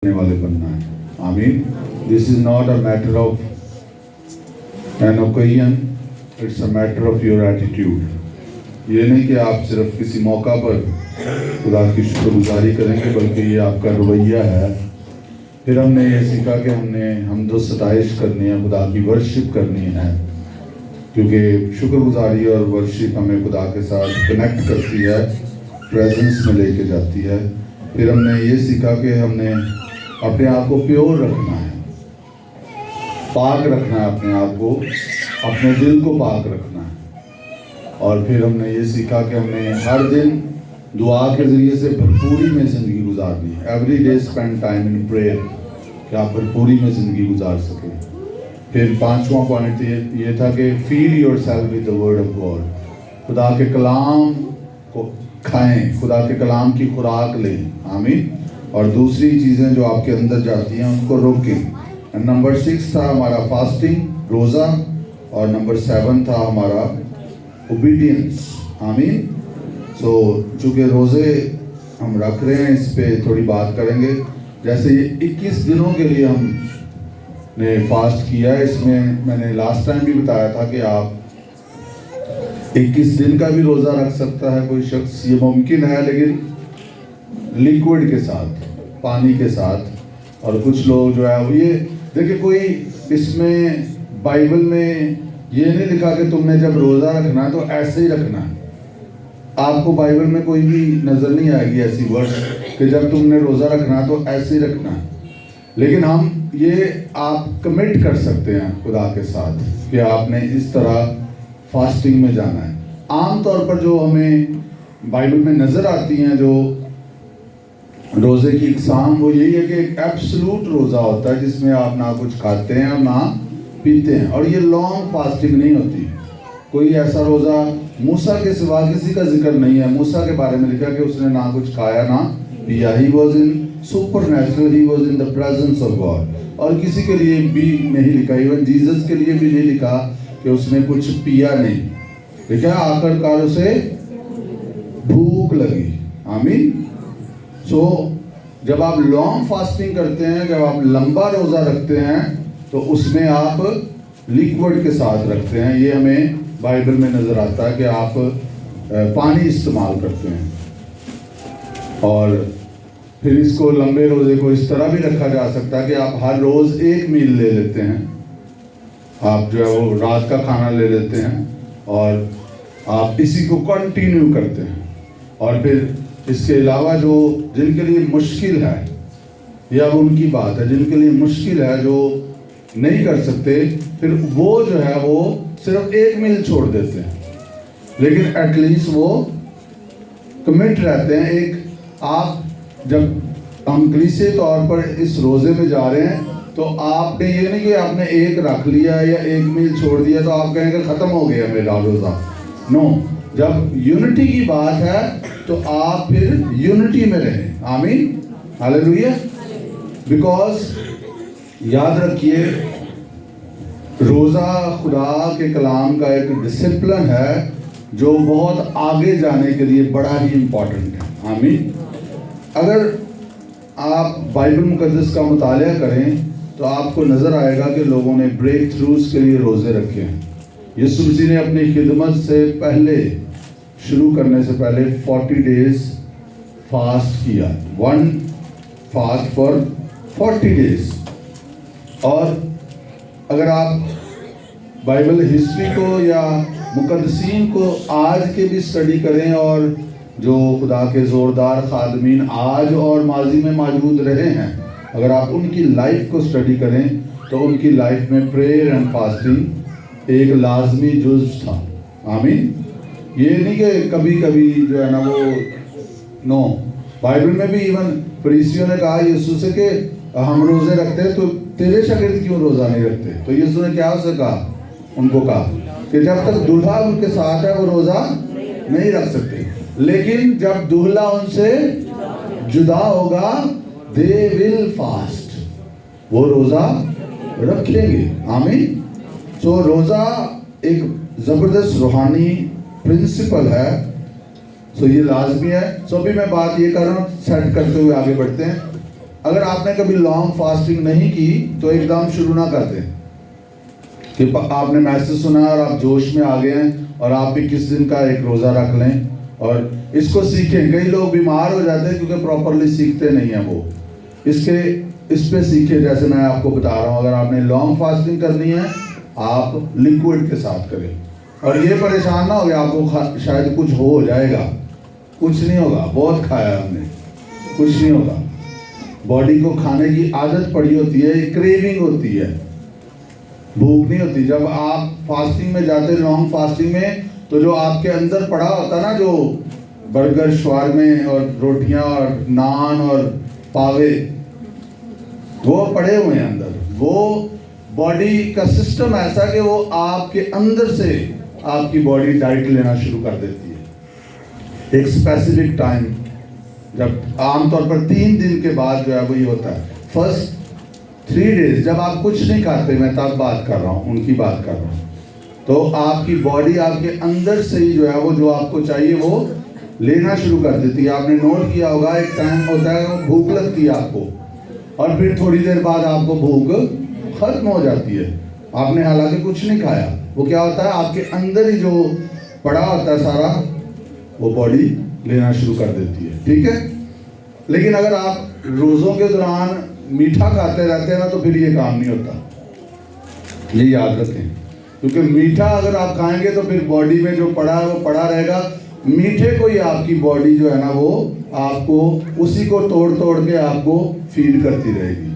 वाले बनना है। आमीन। This is not a matter of an occasion, it's a matter of your attitude. ये नहीं कि आप सिर्फ किसी मौका पर खुदा की शुक्रगुजारी करेंगे, बल्कि ये आपका रवैया है। फिर हमने ये सीखा कि हमने हमदो सताइश करनी है, खुदा की वर्शिप करनी है, क्योंकि शुक्रगुजारी और वर्शिप हमें खुदा के साथ कनेक्ट करती है, प्रेजेंस में लेके जाती है। फिर हमने ये सीखा कि हमने अपने आप को प्योर रखना है, पाक रखना है अपने आप को, अपने दिल को पाक रखना है। और फिर हमने ये सीखा कि हमने हर दिन दुआ के ज़रिए से भरपूरी में ज़िंदगी गुजारनी है। Every day spend time in prayer, कि आप भरपूरी में ज़िंदगी गुजार सकें। फिर पांचवा पॉइंट ये था कि feed your self with the word of God. खुदा के कलाम को खाएं, खुदा के कलाम की खुराक लें। आमीन। और दूसरी चीज़ें जो आपके अंदर जाती हैं उनको रोकें। नंबर 6 था हमारा फास्टिंग, रोज़ा। और नंबर 7 था हमारा ओबीडियंस। आमीन। सो चूँकि रोज़े हम रख रहे हैं, इस पे थोड़ी बात करेंगे। जैसे ये 21 दिनों के लिए हमने फास्ट किया है। इसमें मैंने लास्ट टाइम भी बताया था कि आप 21 दिन का भी रोज़ा रख सकता है कोई शख्स, ये मुमकिन है, लेकिन लिक्विड के साथ, पानी के साथ। और कुछ लोग जो है वो ये देखिए, कोई इसमें बाइबल में ये नहीं लिखा कि तुमने जब रोज़ा रखना है तो ऐसे ही रखना है। आपको बाइबल में कोई भी नज़र नहीं आएगी ऐसी वर्ष कि जब तुमने रोज़ा रखना है तो ऐसे ही रखना है। लेकिन हम ये आप कमिट कर सकते हैं खुदा के साथ कि आपने इस तरह फास्टिंग में जाना है। आम तौर पर जो हमें बाइबल में नज़र आती हैं जो रोज़े की इकसाम, वो यही है कि एक एब्सोल्यूट रोज़ा होता है जिसमें आप ना कुछ खाते हैं और ना पीते हैं। और ये लॉन्ग फास्टिंग नहीं होती। कोई ऐसा रोज़ा मूसा के सिवा किसी का जिक्र नहीं है। मूसा के बारे में लिखा कि उसने ना कुछ खाया ना पिया। He was in supernatural, he was in the presence of God. और किसी के लिए भी नहीं लिखा, इवन जीसस के लिए भी नहीं लिखा कि उसने कुछ पिया नहीं। लिखा आखिरकार उसे भूख लगी। आमीन। सो जब आप लॉन्ग फास्टिंग करते हैं, जब आप लंबा रोज़ा रखते हैं, तो उसमें आप लिक्विड के साथ रखते हैं। ये हमें बाइबल में नज़र आता है कि आप पानी इस्तेमाल करते हैं। और फिर इसको लंबे रोज़े को इस तरह भी रखा जा सकता है कि आप हर रोज़ एक मील ले लेते हैं। आप जो है वो रात का खाना ले लेते हैं और आप इसी को कंटिन्यू करते हैं। और फिर इसके अलावा जो जिनके लिए मुश्किल है, या उनकी बात है, जिनके लिए मुश्किल है, जो नहीं कर सकते, फिर वो जो है वो सिर्फ एक मील छोड़ देते हैं, लेकिन एटलीस्ट वो कमिट रहते हैं। एक आप जब हम कलीसिया तौर पर इस रोज़े में जा रहे हैं, तो आपने ये नहीं कि आपने एक रख लिया या एक मील छोड़ दिया तो आप कहेंगे ख़त्म हो गया मेरा रोज़ा। नो, जब यूनिटी की बात है तो आप फिर यूनिटी में रहें। आमीन। हालेलुया। बिकॉज याद रखिए, रोज़ा खुदा के कलाम का एक डिसिप्लिन है जो बहुत आगे जाने के लिए बड़ा ही इम्पोर्टेंट है। आमीन। अगर आप बाइबल मुकद्दस का मुतालिया करें तो आपको नज़र आएगा कि लोगों ने ब्रेक थ्रूज के लिए रोज़े रखे हैं। यीशु मसीह ने अपनी खिदमत से पहले, शुरू करने से पहले 40 डेज फास्ट किया। One fast for 40 days. और अगर आप बाइबल हिस्ट्री को या मुकद्दसीन को आज के भी स्टडी करें, और जो खुदा के ज़ोरदार खादमीन आज और माजी में मौजूद रहे हैं, अगर आप उनकी लाइफ को स्टडी करें तो उनकी लाइफ में प्रेयर एंड फास्टिंग एक लाजमी जुज़ था। आमीन। ये नहीं कि कभी कभी जो है ना वो, नो, बाइबल में भी इवन फरीसियों ने कहा यीशु से कि हम रोज़े रखते हैं तो तेरे शागिर्द क्यों रोज़ा नहीं रखते। तो यीशु ने क्या उसे कहा, उनको कहा कि जब तक दूल्हा उनके साथ है वो रोज़ा नहीं रख सकते, लेकिन जब दूल्हा उनसे जुदा होगा दे विल फास्ट, वो रोज़ा रखेंगे। आमीन। सो रोज़ा एक ज़बरदस्त रूहानी प्रिंसिपल है। सो ये लाजमी है। सो अभी मैं बात ये कर रहा हूँ, सेट करते हुए आगे बढ़ते हैं। अगर आपने कभी लॉन्ग फास्टिंग नहीं की तो एकदम शुरू ना कर दें कि आपने मैसेज सुना और आप जोश में आ गए हैं और आप भी 21 दिन का एक रोज़ा रख लें और इसको सीखें। कई लोग बीमार हो जाते हैं क्योंकि प्रॉपरली सीखते नहीं हैं वो। इस पे सीखे, जैसे मैं आपको बता रहा हूँ। अगर आपने लॉन्ग फास्टिंग करनी है आप लिक्विड के साथ करें और ये परेशान ना हो गया आपको शायद कुछ हो जाएगा। कुछ नहीं होगा, बहुत खाया हमने, कुछ नहीं होगा। बॉडी को खाने की आदत पड़ी होती है, क्रेविंग होती है, भूख नहीं होती। जब आप फास्टिंग में जाते लॉन्ग फास्टिंग में तो जो आपके अंदर पड़ा होता ना, जो बर्गर शवारमे और रोटियां और नान और पावे वो पड़े हुए हैं अंदर। वो बॉडी का सिस्टम ऐसा कि वो आपके अंदर से आपकी बॉडी डाइट लेना शुरू कर देती है। एक स्पेसिफिक टाइम, जब आमतौर पर 3 दिन के बाद जो है वो ये होता है। फर्स्ट 3 डेज जब आप कुछ नहीं खाते, मैं तब बात कर रहा हूँ, उनकी बात कर रहा हूँ, तो आपकी बॉडी आपके अंदर से ही जो है वो जो आपको चाहिए वो लेना शुरू कर देती है। आपने नोट किया होगा, एक टाइम होता है वो भूख लगती है आपको और फिर थोड़ी देर बाद आपको भूख खत्म हो जाती है। आपने हालांकि कुछ नहीं खाया, वो क्या होता है आपके अंदर ही जो पड़ा होता है सारा वो बॉडी लेना शुरू कर देती है। ठीक है, लेकिन अगर आप रोज़ों के दौरान मीठा खाते रहते हैं ना तो फिर ये काम नहीं होता, ये याद रखें। क्योंकि मीठा अगर आप खाएंगे तो फिर बॉडी में जो पड़ा है वो पड़ा रहेगा। मीठे को ही आपकी बॉडी जो है ना वो आपको उसी को तोड़ तोड़ के आपको फीड करती रहेगी।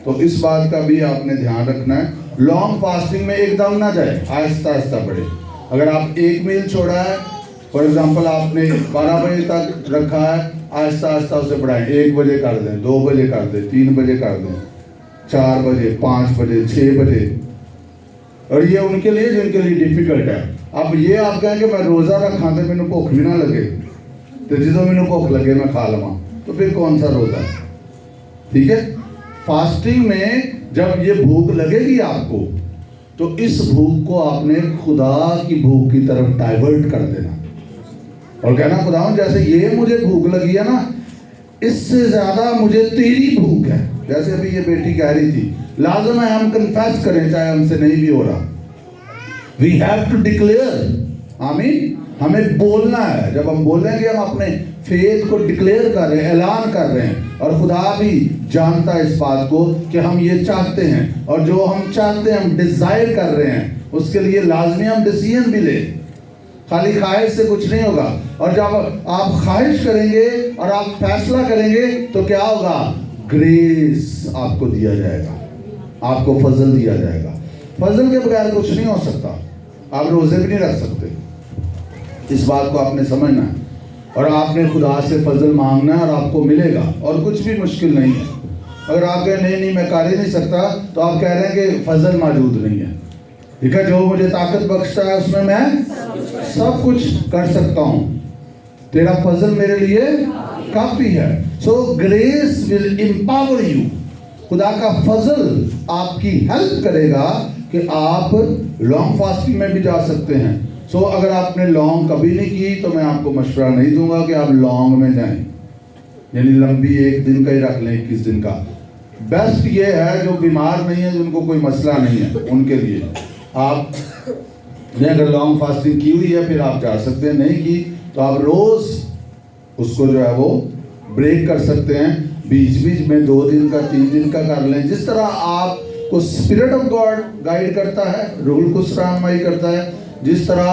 तो इस बात का भी आपने ध्यान रखना है। लॉन्ग फास्टिंग में एकदम ना जाए, आहिस्ता आहिस्ता बढ़े। अगर आप एक मील छोड़ा है, फॉर एग्जांपल आपने 12 बजे तक रखा है, आहिस्ता आहिस्ता उसे बढ़ाएं। 1 बजे कर दें, 2 बजे कर दें, 3 बजे कर दें, 4 बजे, 5 बजे, 6 बजे। और ये उनके लिए जिनके लिए डिफिकल्ट है। अब ये आप कहें कि मैं रोज़ा रखा तो मैंने भुख भी ना लगे, तो जो मैंने भुख लगे मैं खा लवा, तो फिर कौन सा रोज़ा है? ठीक है, फास्टिंग में जब ये भूख लगेगी आपको तो इस भूख को आपने खुदा की भूख की तरफ डाइवर्ट कर देना और कहना, खुदा जैसे ये मुझे भूख लगी है ना, इससे ज्यादा मुझे तेरी भूख है। जैसे अभी ये बेटी कह रही थी, लाजम है हम कन्फेस करें चाहे हमसे नहीं भी हो रहा। वी हैव टू डिक्लेयर, आमीन। हमें बोलना है। जब हम बोलेंगे हम अपने फेथ को डिक्लेयर कर रहे हैं, ऐलान कर रहे हैं। और खुदा भी जानता है इस बात को कि हम ये चाहते हैं, और जो हम चाहते हैं हम डिजायर कर रहे हैं, उसके लिए लाजमी हम डिसीजन भी लें। खाली ख्वाहिश से कुछ नहीं होगा। और जब आप ख्वाहिश करेंगे और आप फैसला करेंगे तो क्या होगा? ग्रेस आपको दिया जाएगा, आपको फजल दिया जाएगा। फजल के बगैर कुछ नहीं हो सकता। आप रोजे भी नहीं रख सकते। इस बात को आपने समझना है और आपने खुदा से फजल मांगना है और आपको मिलेगा। और कुछ भी मुश्किल नहीं है। अगर आप कहें नहीं मैं कर ही नहीं सकता, तो आप कह रहे हैं कि फजल मौजूद नहीं है। ठीक है, जो मुझे ताकत बख्शता है उसमें मैं सब कुछ कर सकता हूँ। तेरा फजल मेरे लिए काफी है। सो ग्रेस विल एम्पावर यू। खुदा का फजल आपकी हेल्प करेगा कि आप लॉन्ग फास्टिंग में भी जा सकते हैं। सो अगर आपने लॉन्ग कभी नहीं की तो मैं आपको मशवरा नहीं दूंगा कि आप लॉन्ग में जाएं, यानी लंबी 1 दिन का ही रख लें, 21 दिन का। बेस्ट ये है जो बीमार नहीं है, जिनको कोई मसला नहीं है, उनके लिए आपने अगर लॉन्ग फास्टिंग की हुई है फिर आप जा सकते हैं। नहीं की तो आप रोज उसको जो है वो ब्रेक कर सकते हैं। बीच बीच में 2 दिन का, 3 दिन का कर लें, जिस तरह आपको स्पिरिट ऑफ गॉड गाइड करता है, रूहुल कुद्स रहनुमाई करता है, जिस तरह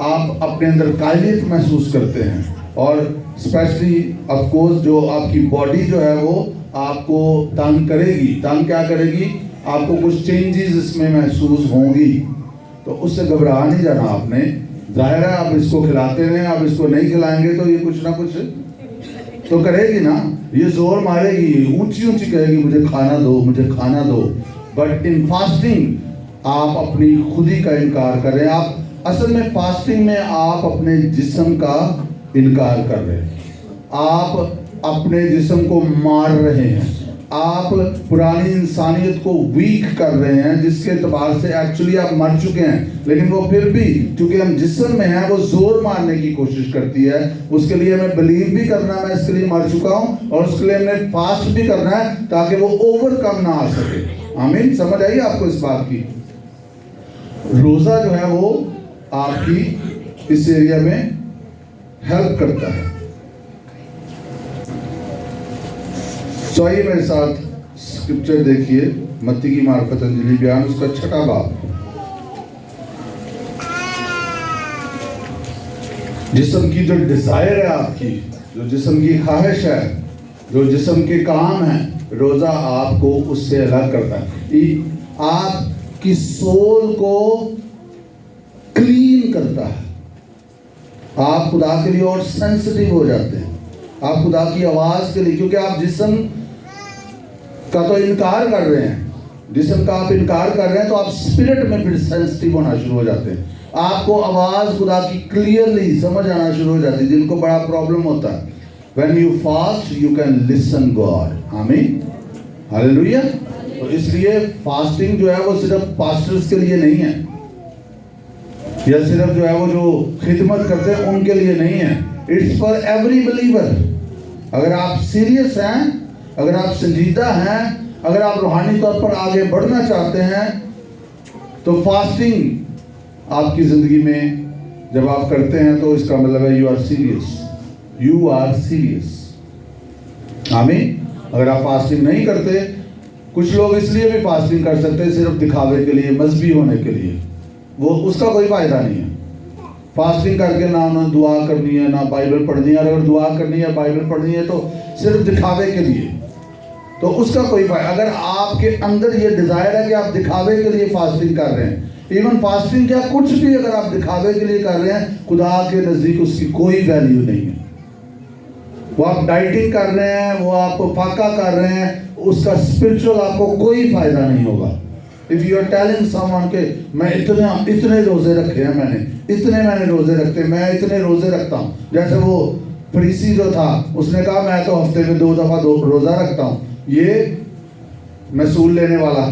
आप अपने अंदर कायलियत महसूस करते हैं। और स्पेशली ऑफ कोर्स जो आपकी बॉडी जो है वो आपको तंग करेगी। तंग क्या करेगी? आपको कुछ चेंजेस इसमें महसूस होंगी, तो उससे घबरा नहीं जाना आपने। जाहिर है आप इसको खिलाते रहें, आप इसको नहीं खिलाएंगे तो ये कुछ ना कुछ तो करेगी ना, ये जोर मारेगी, ऊंची ऊंची कहेगी मुझे खाना दो, मुझे खाना दो। बट इन फास्टिंग आप अपनी खुदी का इनकार कर रहे हैं। आप असल में फास्टिंग में आप अपने जिस्म का इनकार कर रहे हैं, आप अपने जिस्म को मार रहे हैं। आप पुरानी इंसानियत को वीक कर रहे हैं, जिसके एतबार से एक्चुअली आप मर चुके हैं, लेकिन वो फिर भी क्योंकि हम जिस्म में हैं वो जोर मारने की कोशिश करती है। उसके लिए हमें बिलीव भी करना है मैं इसके लिए मर चुका हूँ, और उसके लिए हमें फास्ट भी करना है ताकि वो ओवरकम ना आ सके। आमीन, समझ आई आपको इस बात की? रोजा जो है वो आपकी इस एरिया में हेल्प करता है। तो आइए मेरे साथ स्क्रिप्चर देखिए, मत्ती की मार्फत अंजलि बयान, उसका 6वां बाब। जिस्म की जो डिजायर है आपकी, जो जिस्म की ख्वाहिश है, जो जिस्म के काम है, रोजा आपको उससे अलग करता है। आपकी सोल को क्लीन करता है। आप खुदा के लिए और सेंसिटिव हो जाते हैं, आप खुदा की आवाज के लिए, क्योंकि आप जिस्म का तो इनकार कर रहे हैं, जिस्म का आप इनकार कर रहे हैं, तो आप स्पिरिट में फिर सेंसिटिव होना शुरू हो जाते हैं। आपको आवाज खुदा की क्लियरली समझ आना शुरू हो जाती है, जिनको बड़ा प्रॉब्लम होता है। When you fast, you can listen God. आमीन, हालेलुया। तो इसलिए फास्टिंग जो है वो सिर्फ पास्टर्स के लिए नहीं है, या सिर्फ जो है वो जो खिदमत करते हैं उनके लिए नहीं है। It's for every believer. अगर आप सीरियस हैं, अगर आप संजीदा हैं, अगर आप रूहानी तौर पर आगे बढ़ना चाहते हैं, तो फास्टिंग आपकी जिंदगी में जब आप करते हैं तो इसका मतलब है you are serious, you are serious. आमीन। अगर आप फास्टिंग नहीं करते, कुछ लोग इसलिए भी फास्टिंग कर सकते हैं सिर्फ दिखावे के लिए, मजहबी होने के लिए, वो उसका कोई फायदा नहीं है। फास्टिंग करके ना उन्हें दुआ करनी है, ना बाइबल पढ़नी है, और अगर दुआ करनी है, बाइबल पढ़नी है तो सिर्फ दिखावे के लिए, तो उसका कोई फायदा। अगर आपके अंदर ये डिजायर है कि आप दिखावे के लिए फास्टिंग कर रहे हैं, इवन फास्टिंग क्या कुछ भी अगर आप दिखावे के लिए कर रहे हैं, खुदा के नजदीक उसकी कोई वैल्यू नहीं है। वो आप डाइटिंग कर रहे हैं, वो आप फाका कर रहे हैं, उसका स्पिरिचुअल आपको कोई फायदा नहीं होगा। If you are telling someone के मैं इतने रोजे रखे हैं, मैंने रोजे रखते, मैं इतने रोजे रखता हूँ, जैसे वो फरीसी जो था उसने कहा मैं तो हफ्ते में 2 दफा रोजा रखता हूँ, ये महसूल लेने वाला,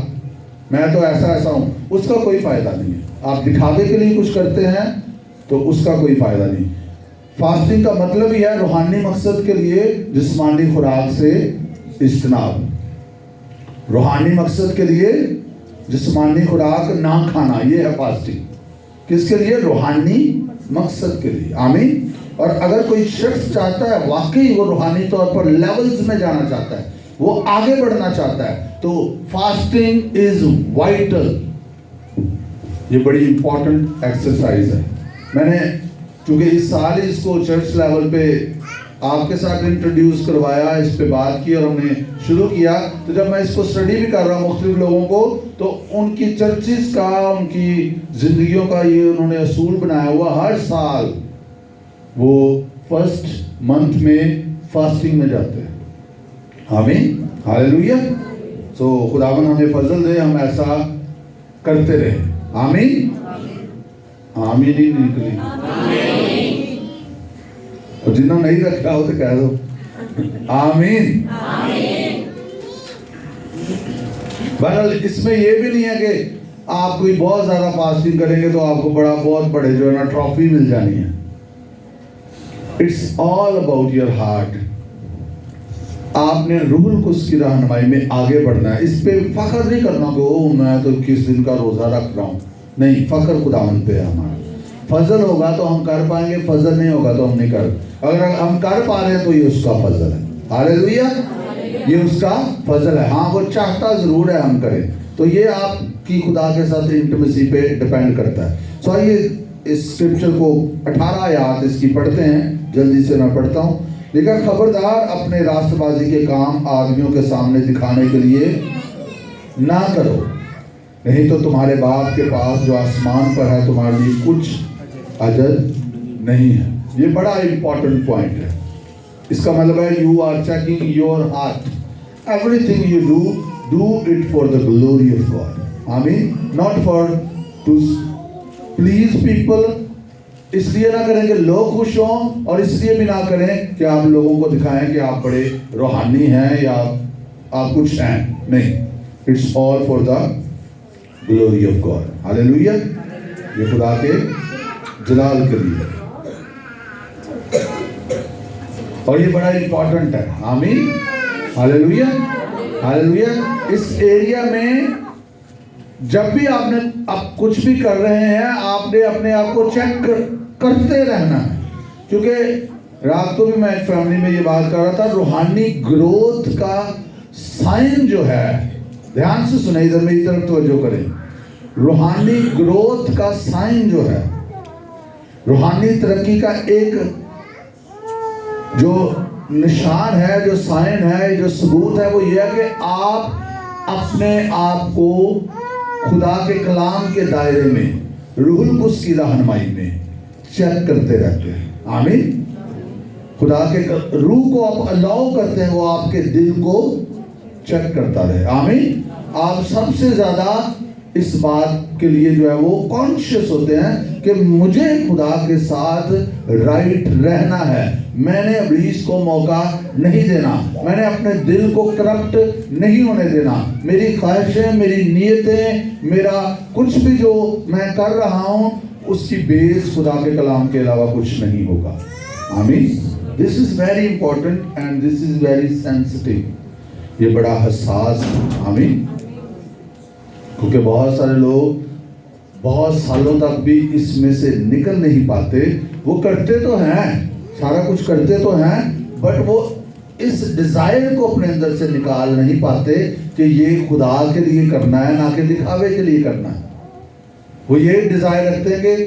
मैं तो ऐसा हूँ, उसका कोई फायदा नहीं है। आप दिखावे के लिए कुछ करते हैं तो उसका कोई फायदा नहीं। फास्टिंग का मतलब ही है रूहानी मकसद के लिए जिस्मानी खुराक से इज्तनाब, रूहानी मकसद के लिए जिस्मानी खुराक ना खाना, ये है फास्टिंग। किसके लिए? रूहानी मकसद के लिए। आमीन। और अगर कोई शख्स चाहता है वाकई वो रूहानी तौर पर लेवल्स में जाना चाहता है, वो आगे बढ़ना चाहता है, तो फास्टिंग इज वाइटल। ये बड़ी इंपॉर्टेंट एक्सरसाइज है। मैंने चूंकि इस साल इसको चर्च लेवल पे आपके साथ इंट्रोड्यूस करवाया, इस पे बात की और हमने शुरू किया, तो जब मैं इसको स्टडी भी कर रहा हूँ मुख्तलिफ लोगों को, तो उनकी चर्चिस का, उनकी जिंदगियों का ये उन्होंने असूल बनाया हुआ, हर साल वो फर्स्ट मंथ में फास्टिंग में जाते हैं। आमीन, हालेलुया। सो खुदावन हमें फजल दे, हम ऐसा करते रहे। आमीन, आमीन ही निकली, और जिन्होंने नहीं रखा हो तो कह दो आमीन। बहरहाल इसमें ये भी नहीं है कि आप कोई बहुत ज्यादा फास्टिंग करेंगे तो आपको बहुत बड़े जो है ना ट्रॉफी मिल जानी है। It's all about your heart. आपने रूहुल कुद्स की रहनुमाई में आगे बढ़ना है। इस पे फख्र नहीं करना कि ओ मैं तो 21 दिन का रोजा रख रहा हूँ, नहीं, फख्र खुदावंद पे है हमारा। फजल होगा तो हम कर पाएंगे, फजल नहीं होगा तो हम नहीं कर। अगर हम कर पा रहे हैं तो ये उसका फजल है। हालेलुया, ये उसका फजल है। हाँ, वो चाहता जरूर है हम करें, तो ये आपकी खुदा के साथ इंटिमेसी पे डिपेंड करता है। सो आइए इस स्क्रिप्चर को 18 आयत इसकी पढ़ते हैं, जल्दी से मैं पढ़ता हूँ। लेकिन खबरदार अपने रास्तबाजी के काम आदमियों के सामने दिखाने के लिए ना करो, नहीं तो तुम्हारे बाप के पास जो आसमान पर है तुम्हारे लिए कुछ अजर नहीं है। ये बड़ा इंपॉर्टेंट पॉइंट है। इसका मतलब है you are checking your heart, everything you do it for the glory of God. Amen, not for to please people. इसलिए ना करें कि लोग खुश हों, और इसलिए भी ना करें कि आप लोगों को दिखाएं कि आप बड़े रूहानी हैं या आप कुछ हैं, नहीं, it's all for the glory of God. Hallelujah, ये खुदा के जलाल के लिए, और ये बड़ा इंपॉर्टेंट है। आमीन, हालेलुया, हालेलुया। इस एरिया में जब भी आपने आप कुछ भी कर रहे हैं, आपने अपने आप को चेक करते रहना है, क्योंकि रात को भी मैं एक फैमिली में ये बात कर रहा था, रूहानी ग्रोथ का साइन जो है, ध्यान से सुने, इधर मेरी तरफ तवज्जो करें, रूहानी ग्रोथ का साइन जो है, रूहानी तरक्की का एक जो निशान है, जो साइन है, जो सबूत है, वो ये है कि आप अपने आप को खुदा के कलाम के दायरे में, रूहुल कुद्स की रहनुमाई में चेक करते रहते हैं। आमीन। खुदा के रूह को आप अलाउ करते हैं, वो आपके दिल को चेक करता रहे। आमीन। आप सबसे ज्यादा इस बात के लिए जो है वो कॉन्शियस होते हैं कि मुझे खुदा के साथ राइट रहना है, मैंने इब्लीस को मौका नहीं देना, मैंने अपने दिल को करप्ट नहीं होने देना, मेरी ख्वाहिशें, मेरी नीयतें, मेरा कुछ भी जो मैं कर रहा हूं उसकी बेस खुदा के कलाम के अलावा कुछ नहीं होगा। आमीन। This is very important and this is very sensitive. ये बड़ा हसास। आमीन। क्योंकि बहुत सारे लोग बहुत सालों तक भी इसमें से निकल नहीं पाते। वो करते तो हैं, सारा कुछ करते तो हैं, बट वो इस डिजायर को अपने अंदर से निकाल नहीं पाते कि ये खुदा के लिए करना है, ना कि दिखावे के लिए करना है। वो ये डिजायर रखते हैं कि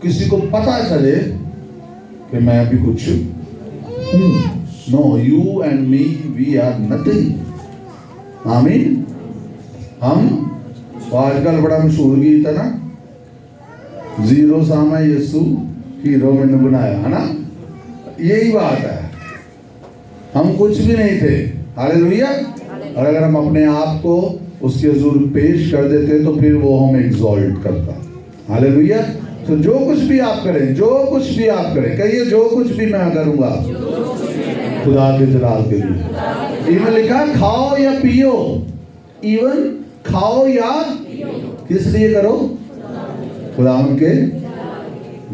किसी को पता चले कि मैं अभी कुछ हूं। No, you and me, we are nothing. आमीन। हम आजकल बड़ा मशहूर गीत है ना, जीरो सामा यीशु हीरो मैंने बनाया, है ना, यही बात है। हम कुछ भी नहीं थे। हालेलुया। और अगर हम अपने आप को उसके हुजूर पेश कर देते तो फिर वो हमें एग्जॉल्ट करता। हालेलुया। तो जो कुछ भी आप करें, जो कुछ भी आप करें, कहिए जो कुछ भी मैं करूंगा खुदा के जलाल के लिए। इवन लिखा खाओ या पियो, इवन खाओ या किस लिए करो? खुदावन के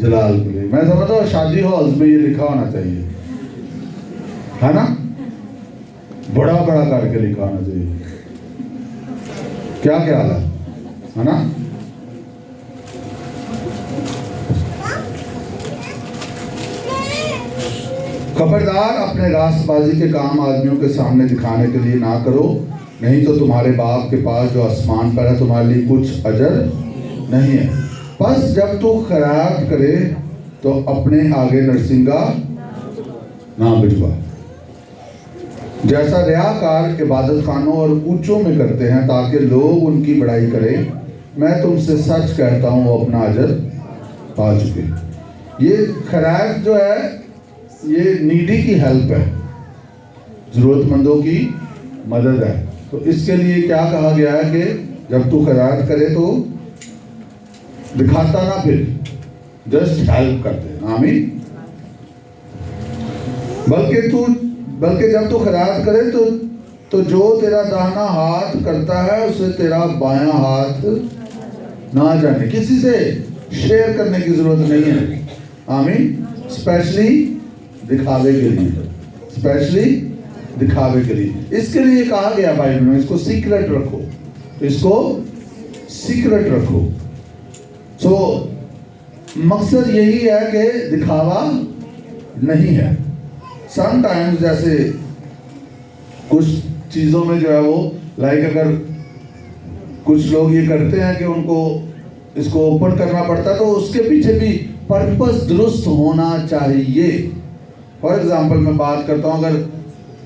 जलाल के लिए। मैं समझता हूँ शादी हॉल्स में ये लिखा होना चाहिए, है ना, बड़ा बड़ा करके लिखा होना चाहिए। क्या ख्याल है ना? खबरदार अपने रास्तबाजी के काम आदमियों के सामने दिखाने के लिए ना करो, नहीं तो तुम्हारे बाप के पास जो आसमान पर है तुम्हारे लिए कुछ अजर नहीं है। बस जब तू खैरात करे तो अपने आगे नरसिंगा ना भिजवा, जैसा रियाकार इबादत खानों और ऊंचों में करते हैं ताकि लोग उनकी बड़ाई करें। मैं तुमसे सच कहता हूँ वो अपना अजर पा चुके। ये खैरात जो है ये नीडी की हेल्प है, जरूरतमंदों की मदद है। तो इसके लिए क्या कहा गया है कि जब तू खैरात करे तो दिखाता ना, फिर जस्ट हेल्प करते। आमीन। बल्कि जब तू खैरात करे तो जो तेरा दाहिना हाथ करता है उसे तेरा बायां हाथ ना जाने। किसी से शेयर करने की जरूरत नहीं है। आमीन। स्पेशली दिखावे के लिए, स्पेशली दिखावे के लिए। इसके लिए कहा गया बाइबल में, इसको सीक्रेट रखो, इसको सीक्रेट रखो। सो मकसद यही है कि दिखावा नहीं है। समटाइम्स जैसे कुछ चीज़ों में जो है वो लाइक अगर कुछ लोग ये करते हैं कि उनको इसको ओपन करना पड़ता है, तो उसके पीछे भी पर्पस दुरुस्त होना चाहिए। फॉर एग्जाम्पल मैं बात करता हूँ, अगर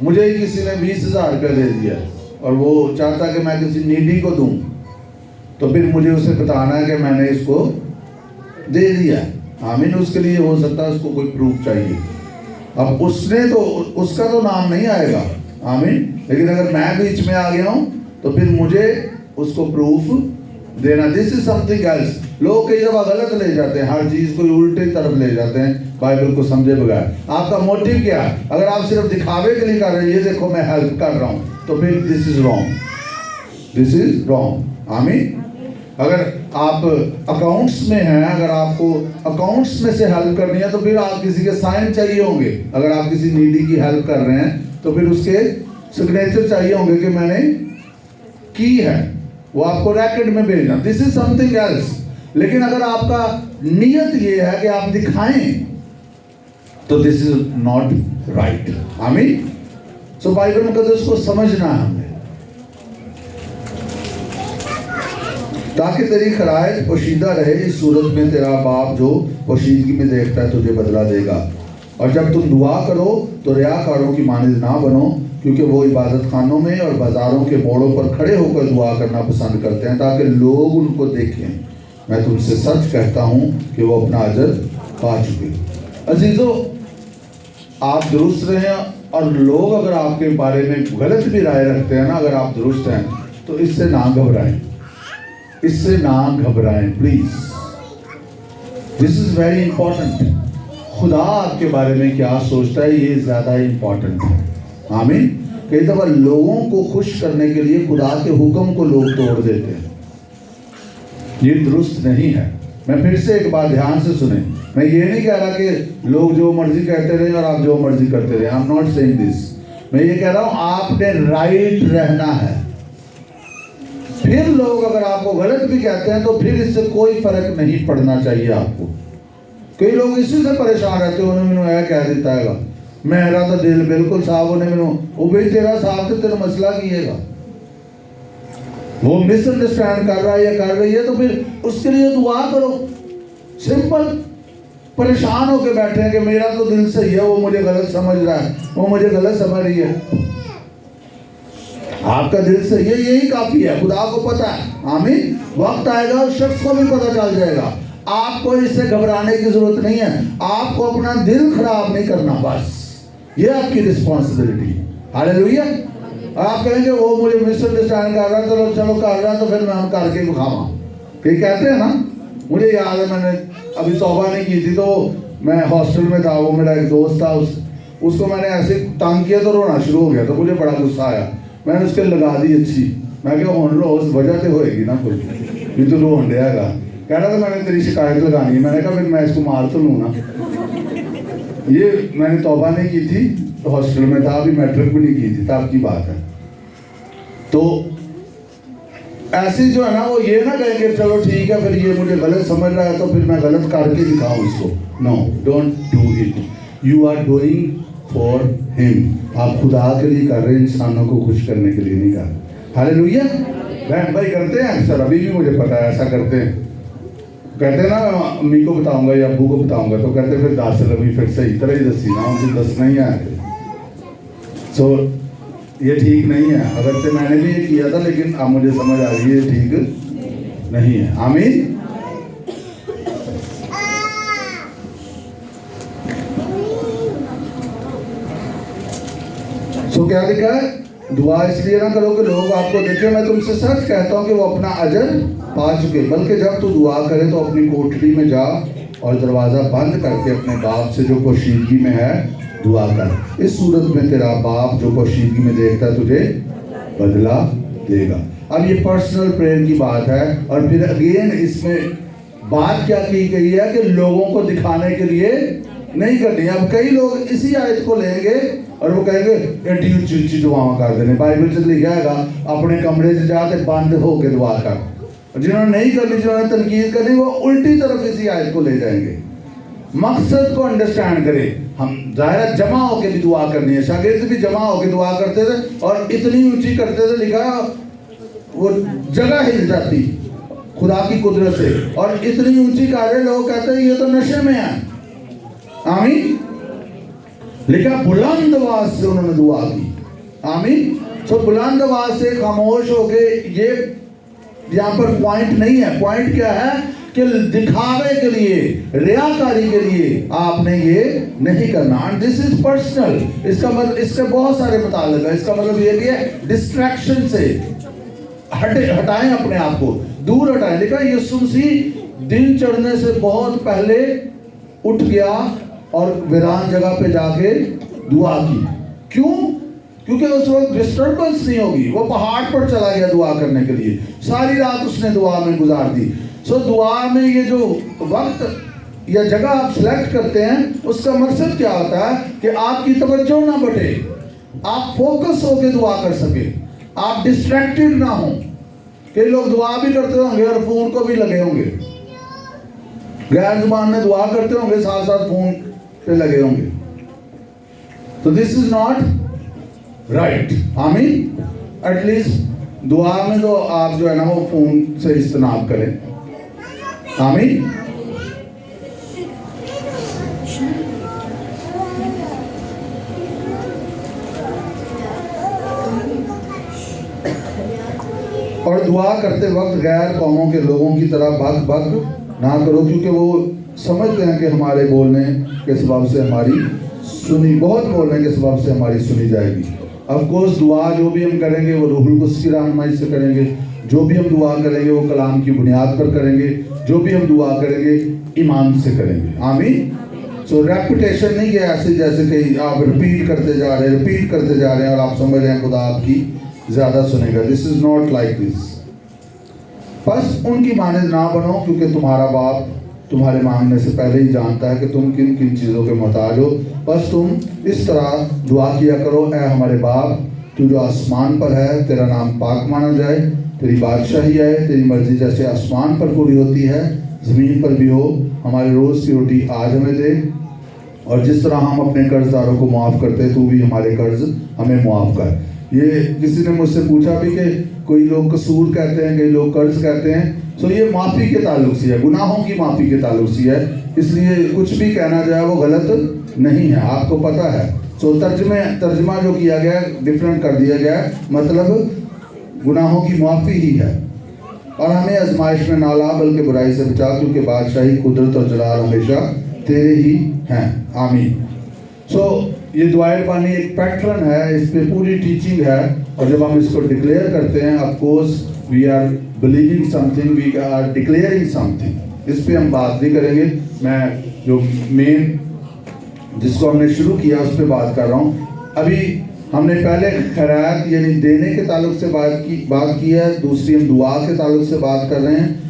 मुझे किसी ने 20,000 रुपया दे दिया और वो चाहता कि मैं किसी नीडी को दूं, तो फिर मुझे उसे बताना है कि मैंने इसको दे दिया। आमीन। उसके लिए हो सकता है उसको कोई प्रूफ चाहिए। अब उसने तो उसका तो नाम नहीं आएगा। आमीन। लेकिन अगर मैं बीच में आ गया हूं तो फिर मुझे उसको प्रूफ देना। This is something else. लोग कई दफा गलत ले जाते हैं, हर चीज को उल्टे तरफ ले जाते हैं बाइबल को समझे बगैर। आपका मोटिव क्या है? अगर आप सिर्फ दिखावे के लिए कर रहे हैं, ये देखो मैं हेल्प कर रहा हूँ, तो फिर this is wrong, this is wrong. आमीन। अगर आप अकाउंट्स में हैं, अगर आपको अकाउंट्स में से हेल्प करनी है तो फिर आप किसी के साइन चाहिए होंगे। अगर आप किसी नीडी की हेल्प कर रहे हैं तो फिर उसके सिग्नेचर चाहिए होंगे कि मैंने की है, वो आपको रैकेट में भेजना। This is something else. लेकिन अगर आपका नियत ये है कि आप दिखाएं तो दिस इज नॉट राइट। आमीन। सो बाइबल मुकद्दस को समझना है हमने, ताकि तेरी खरायत पोशीदा रहे। इस सूरत में तेरा बाप जो पोशीदगी में देखता है तुझे बदला देगा। और जब तुम दुआ करो तो रियाकारों की मानद ना बनो, क्योंकि वो इबादत खानों में और बाजारों के मोड़ों पर खड़े होकर दुआ करना पसंद करते हैं ताकि लोग उनको देखें। मैं तुमसे सच कहता हूँ कि वो अपना अजर पा चुके। अजीजों, आप दुरुस्त रहें, और लोग अगर आपके बारे में गलत भी राय रखते हैं ना, अगर आप दुरुस्त हैं तो इससे ना घबराएं, इससे ना घबराएं please. This is very important. खुदा आपके बारे में क्या सोचता है ये ज्यादा इंपॉर्टेंट है। आमीन। कई दफा लोगों को खुश करने के लिए खुदा के हुक्म को लोग तोड़ देते हैं, ये दुरुस्त नहीं है। मैं फिर से एक बात ध्यान से सुने, मैं ये नहीं कह रहा कि लोग जो मर्जी कहते रहे और आप जो मर्जी करते रहे। I am not saying this. मैं ये कह रहा हूं आपने राइट रहना है। फिर लोग अगर आपको गलत भी कहते हैं तो फिर इससे कोई फर्क नहीं पड़ना चाहिए आपको। कई लोग इसी से परेशान रहते हैं, उन्होंने मैंने कह देता है मेरा तो दिल बिल्कुल साफ, होने मैंने वो भाई तेरा साफ तो तेरा मसला कीएगा। वो मिसअंडरस्टैंड कर रहा है या कर रही है तो फिर उसके लिए दुआ करो। सिंपल। परेशान होकर बैठे हैं कि मेरा तो दिल सही है, वो मुझे गलत समझ रहा है, वो मुझे गलत समझ रही है। आपका दिल सही है, यही काफी है। खुदा को पता है। आमीन। वक्त आएगा उस शख्स को भी पता चल जाएगा। आपको इससे घबराने की जरूरत नहीं है। आपको अपना दिल खराब नहीं करना, बस ये आपकी रिस्पॉन्सिबिलिटी। हालेलुया। आप कहेंगे वो मुझे मिसअंडरस्टैंड कर रहा है, चलो चलो कर रहा है तो फिर मैं हम करके दिखावा। ये कहते हैं ना। मुझे याद है, मैंने अभी तौबा नहीं की थी तो मैं हॉस्टल में था, वो मेरा एक दोस्त था, उसको मैंने ऐसे तंग किया तो रोना शुरू हो गया। तो मुझे बड़ा गुस्सा आया, मैंने उसके लगा दी अच्छी। मैं क्या होन रो उस वजह से होएगी ना कोई भी तो रो हंडेगा। कह रहा था मैंने तेरी शिकायत लगानी है। मैंने कहा फिर मैं इसको मार तो लूँ ना। ये मैंने तौबा नहीं की थी, तो हॉस्टल में था, अभी मैट्रिक भी नहीं की थी, तब की बात है। तो ऐसे जो है ना, वो ये ना कहेंगे चलो ठीक है, फिर ये मुझे गलत समझ रहा है तो फिर मैं गलत करके दिखाऊं इसको। No, don't do it. You are doing for him. आप खुदा के लिए कर रहे हैं, इंसानों को खुश करने के लिए नहीं कर रहे। हालेलुया। बहन भाई करते हैं अक्सर, अभी भी मुझे पता है ऐसा करते हैं। कहते हैं ना अम्मी को बताऊंगा या अब्बू को बताऊंगा तो कहते फिर दस अभी फिर सही तरह ही दसी ना, उनसे दसना ही है। सो ये ठीक नहीं है। अगर से मैंने भी ये किया था, लेकिन अब मुझे समझ आ गई ये ठीक नहीं है। आमीन। सो क्या लिखा है? दुआ इसलिए ना करो कि लोग आपको देखें, मैं तुमसे सच कहता हूँ कि वो अपना अजर पा चुके। बल्कि जब तू दुआ करे तो अपनी कोठरी में जा और दरवाज़ा बंद करके अपने बाप से जो पोशीदगी में है दुआ कर। इस सूरत में तेरा बाप जो पोशीदगी में देखता है तुझे बदला देगा। अब ये पर्सनल प्रेयर की बात है। और फिर अगेन इसमें बात क्या की गई है कि लोगों को दिखाने के लिए नहीं करनी। अब कई लोग इसी आयत को लेंगे और वो कहेंगे एडी ऊंची ऊंची दुआएं कर देने। बाइबल से लिखा है अपने कमरे से जाते बंद होके दुआ कर। और जिन्होंने नहीं करनी, जिन्होंने तनकीद करनी, वो उल्टी तरफ इसी आयत को ले जाएंगे। मकसद को अंडरस्टैंड करें। हम ज़ाहिर जमा होके भी दुआ करनी है। शागिर्द भी जमा होके दुआ करते थे और इतनी ऊंची करते थे, लिखा वो जगह हिल जाती खुदा की कुदरत से। और इतनी ऊंची कर रहे, लोग कहते हैं ये तो नशे में है। आमीन। लिखा बुलंद आवाज से उन्होंने दुआ की। आमीन। तो बुलंद आवाज से खामोश होके, ये यहाँ पर पॉइंट नहीं है। पॉइंट क्या है कि दिखावे के लिए, रियाकारी के लिए आपने ये नहीं करना। And this is personal. इसका मतलब, इसके बहुत सारे मुतालिक है। इसका मतलब ये भी है डिस्ट्रैक्शन से हटाएं अपने आप को, दूर हटाएं। लिखा यीशु मसीह दिन चढ़ने से बहुत पहले उठ गया और वीरान जगह पे जाके दुआ की। क्यों? क्योंकि उस वक्त डिस्टर्बेंस नहीं होगी। वो पहाड़ पर चला गया दुआ करने के लिए, सारी रात उसने दुआ में गुजार दी। सो दुआ में ये जो वक्त या जगह आप सिलेक्ट करते हैं, उसका मकसद क्या होता है कि आपकी तवज्जो ना बटे, आप फोकस होकर दुआ कर सके, आप डिस्ट्रैक्टेड ना हो। कई लोग दुआ भी करते होंगे और फोन को भी लगे होंगे, गैर जुबान में दुआ करते होंगे, साथ साथ फोन पे लगे होंगे। तो दिस इज नॉट राइट। आमीन। एटलीस्ट दुआ में तो आप जो है ना वो फोन से इस्तेमाल करें। आमीन। और दुआ करते वक्त गैर कौमों के लोगों की तरह बक बक ना करो, क्योंकि वो समझते हैं कि हमारे बोलने के सबब से हमारी सुनी, बहुत बोलने के सबब से हमारी सुनी जाएगी। ऑफ कोर्स दुआ जो भी हम करेंगे वो रूहुल कुद्स की रहनुमाई से करेंगे, जो भी हम दुआ करेंगे वो कलाम की बुनियाद पर करेंगे, जो भी हम दुआ करेंगे ईमान से करेंगे। आमीन। सो रेपुटेशन नहीं कि ऐसे जैसे कि आप रिपीट करते जा रहे हैं और आप समझ रहे हैं खुदा आपकी ज़्यादा सुनेगा। This is not like this. बस उनकी मानद ना बनो, क्योंकि तुम्हारा बाप तुम्हारे मांगने से पहले ही जानता है कि तुम किन किन चीज़ों के मोहताज हो। बस तुम इस तरह दुआ किया करो, ऐ हमारे बाप तू जो आसमान पर है, तेरा नाम पाक माना जाए, तेरी बादशाही आए, तेरी मर्जी जैसे आसमान पर पूरी होती है ज़मीन पर भी हो। हमारे रोज़ की रोटी आज हमें दे, और जिस तरह हम अपने कर्जदारों को माफ़ करते हैं तू भी हमारे कर्ज हमें माफ़ कर। ये किसी ने मुझसे पूछा भी कि कोई लोग कसूर कहते हैं, कई लोग कर्ज कहते हैं। सो ये माफ़ी के ताल्लुक से है, गुनाहों की माफ़ी के ताल्लुक से है, इसलिए कुछ भी कहना जाए वो गलत नहीं है, आपको पता है। सो तर्जमा जो किया गया डिफरेंट कर दिया गया, मतलब गुनाहों की माफ़ी ही है। और हमें आजमाइश में ना ला बल्कि बुराई से बचा, क्योंकि बादशाही, कुदरत और जलाल हमेशा तेरे ही हैं। आमीन। सो ये दुआए पानी एक पैटर्न है, इस पे पूरी टीचिंग है, और जब हम इसको डिक्लेयर करते हैं, of course we are believing something, we are declaring something. इस पे हम बात नहीं करेंगे, मैं जो मेन जिसको हमने शुरू किया उस पर बात कर रहा हूँ। अभी हमने पहले खैरात यानी देने के ताल्लुक से बात की है, दूसरी हम दुआ के ताल्लुक से बात कर रहे हैं।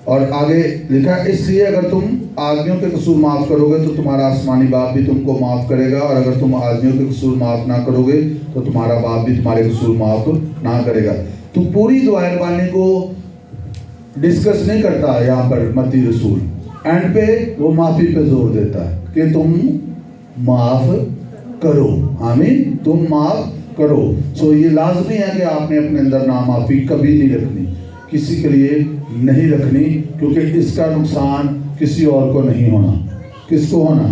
और आगे लिखा, इसलिए अगर तुम आदमियों के कसूर माफ़ करोगे तो तुम्हारा आसमानी बाप भी तुमको माफ़ करेगा, और अगर तुम आदमियों के कसूर माफ़ ना करोगे तो तुम्हारा बाप भी तुम्हारे कसूर माफ़ ना करेगा। तो पूरी दुआए पानी को डिस्कस नहीं करता यहाँ पर मत्ती रसूल, एंड पे वो माफ़ी पे जोर देता है कि तुम माफ़ करो। आमीन। तुम माफ़ करो। सो ये लाजमी है कि आपने अपने अंदर नामाफ़ी कभी नहीं रखनी, किसी के लिए नहीं रखनी, क्योंकि इसका नुकसान किसी और को नहीं होना। किसको होना?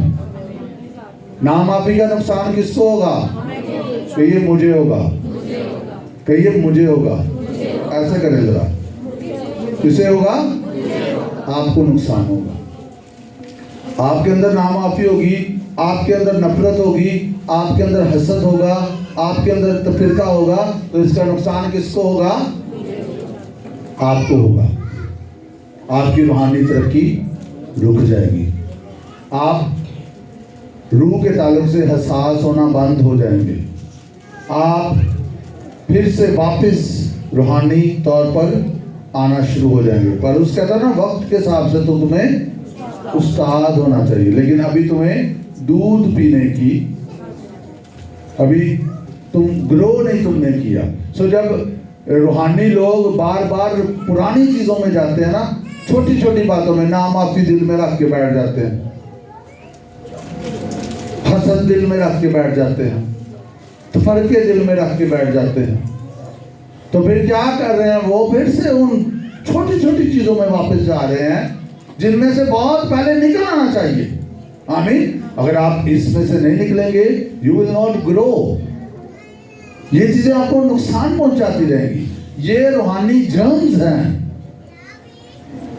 नामाफ़ी का नुकसान किसको होगा? कहिए मुझे होगा, कहिए मुझे होगा। ऐसे करें जरा, किसे होगा? आपको नुकसान होगा। आपके अंदर नामाफ़ी होगी, आपके अंदर नफरत होगी, आपके अंदर हसद होगा, आपके अंदर तफरीका होगा, तो इसका नुकसान किसको होगा? आपको होगा। आपकी रूहानी तरक्की रुक जाएगी, आप रूह के ताल्लुक से हसास होना बंद हो जाएंगे, आप फिर से वापस रूहानी तौर पर आना शुरू हो जाएंगे। पर उस कहता ना, वक्त के हिसाब से तो तुम्हें उस्ताद होना चाहिए, लेकिन अभी तुम्हें दूध पीने की, अभी तुम ग्रो नहीं तुमने किया। सो जब रूहानी लोग बार बार पुरानी चीज़ों में जाते हैं ना, छोटी छोटी बातों में नामाफ़ी दिल में रख के बैठ जाते हैं, हसद दिल में रख के बैठ जाते हैं, तफरके दिल में रख के बैठ जाते हैं, तो फिर क्या कर रहे हैं? वो फिर से उन छोटी छोटी चीज़ों में वापस जा रहे हैं जिनमें से बहुत पहले निकल आना चाहिए। आमीन। अगर आप इसमें से नहीं निकलेंगे, यू विल नॉट ग्रो। ये चीजें आपको नुकसान पहुंचाती रहेंगी, ये रूहानी जर्म्स हैं।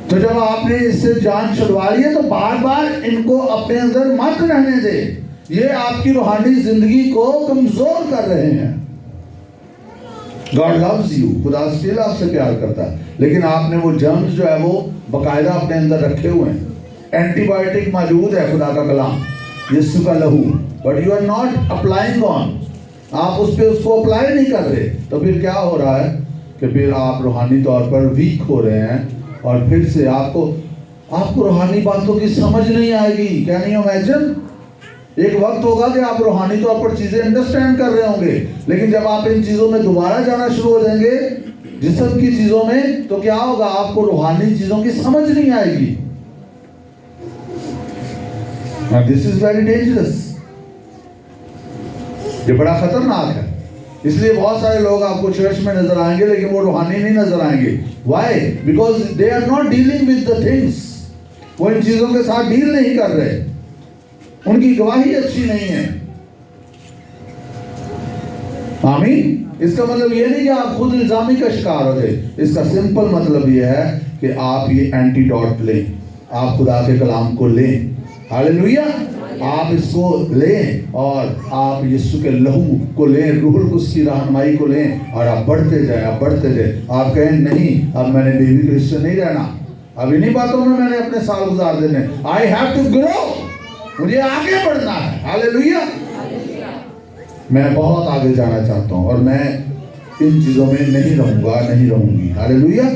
तो जब आपने इससे जान छुड़वा ली है तो बार बार इनको अपने अंदर मत रहने दे, ये आपकी रूहानी जिंदगी को कमजोर कर रहे हैं। गॉड लव्स यू, खुदा स्टिल आपसे प्यार करता है, लेकिन आपने वो जर्म्स जो है वो बाकायदा अपने अंदर रखे हुए हैं। एंटीबायोटिक मौजूद है, खुदा का कलाम, यीशु का लहू, but you are not applying on. आप उस पर उसको अप्लाई नहीं कर रहे, तो फिर क्या हो रहा है कि फिर आप रूहानी तौर पर वीक हो रहे हैं और फिर से आपको रूहानी बातों की समझ नहीं आएगी। क्या नहीं इमेजिन, एक वक्त होगा कि आप रूहानी तौर पर चीजें अंडरस्टैंड कर रहे होंगे, लेकिन जब आप इन चीजों में दोबारा जाना शुरू हो जाएंगे, जिस्म की चीजों में, तो क्या होगा, आपको रूहानी चीजों की समझ नहीं आएगी। दिस इज वेरी डेंजरस, ये बड़ा खतरनाक है। इसलिए बहुत सारे लोग आपको चर्च में नजर आएंगे लेकिन वो रूहानी नहीं नजर आएंगे। Why? Because they are not dealing with the things. वो इन चीजों के साथ डील नहीं कर रहे, उनकी गवाही अच्छी नहीं है। आमीन। इसका मतलब ये नहीं कि आप खुद इल्जामी का शिकार हो गए। इसका सिंपल मतलब ये है कि आप ये एंटीडोट लें, आप खुदा के कलाम को लें। हालेलुया। आप इसको लें और आप यीशु के लहू को लें, रूह कुद्स की रहनुमाई को लें और आप बढ़ते जाए, आप बढ़ते जाए। आप कहें नहीं, अब मैंने बेबी क्रिश्चियन नहीं रहना, अब इन्हीं बातों में मैंने अपने साल गुजार देने। आई हैव टू ग्रो, मुझे आगे बढ़ना है। हालेलुया। मैं बहुत आगे जाना चाहता हूं और मैं इन चीजों में नहीं रहूंगा, नहीं रहूंगी। हालेलुया।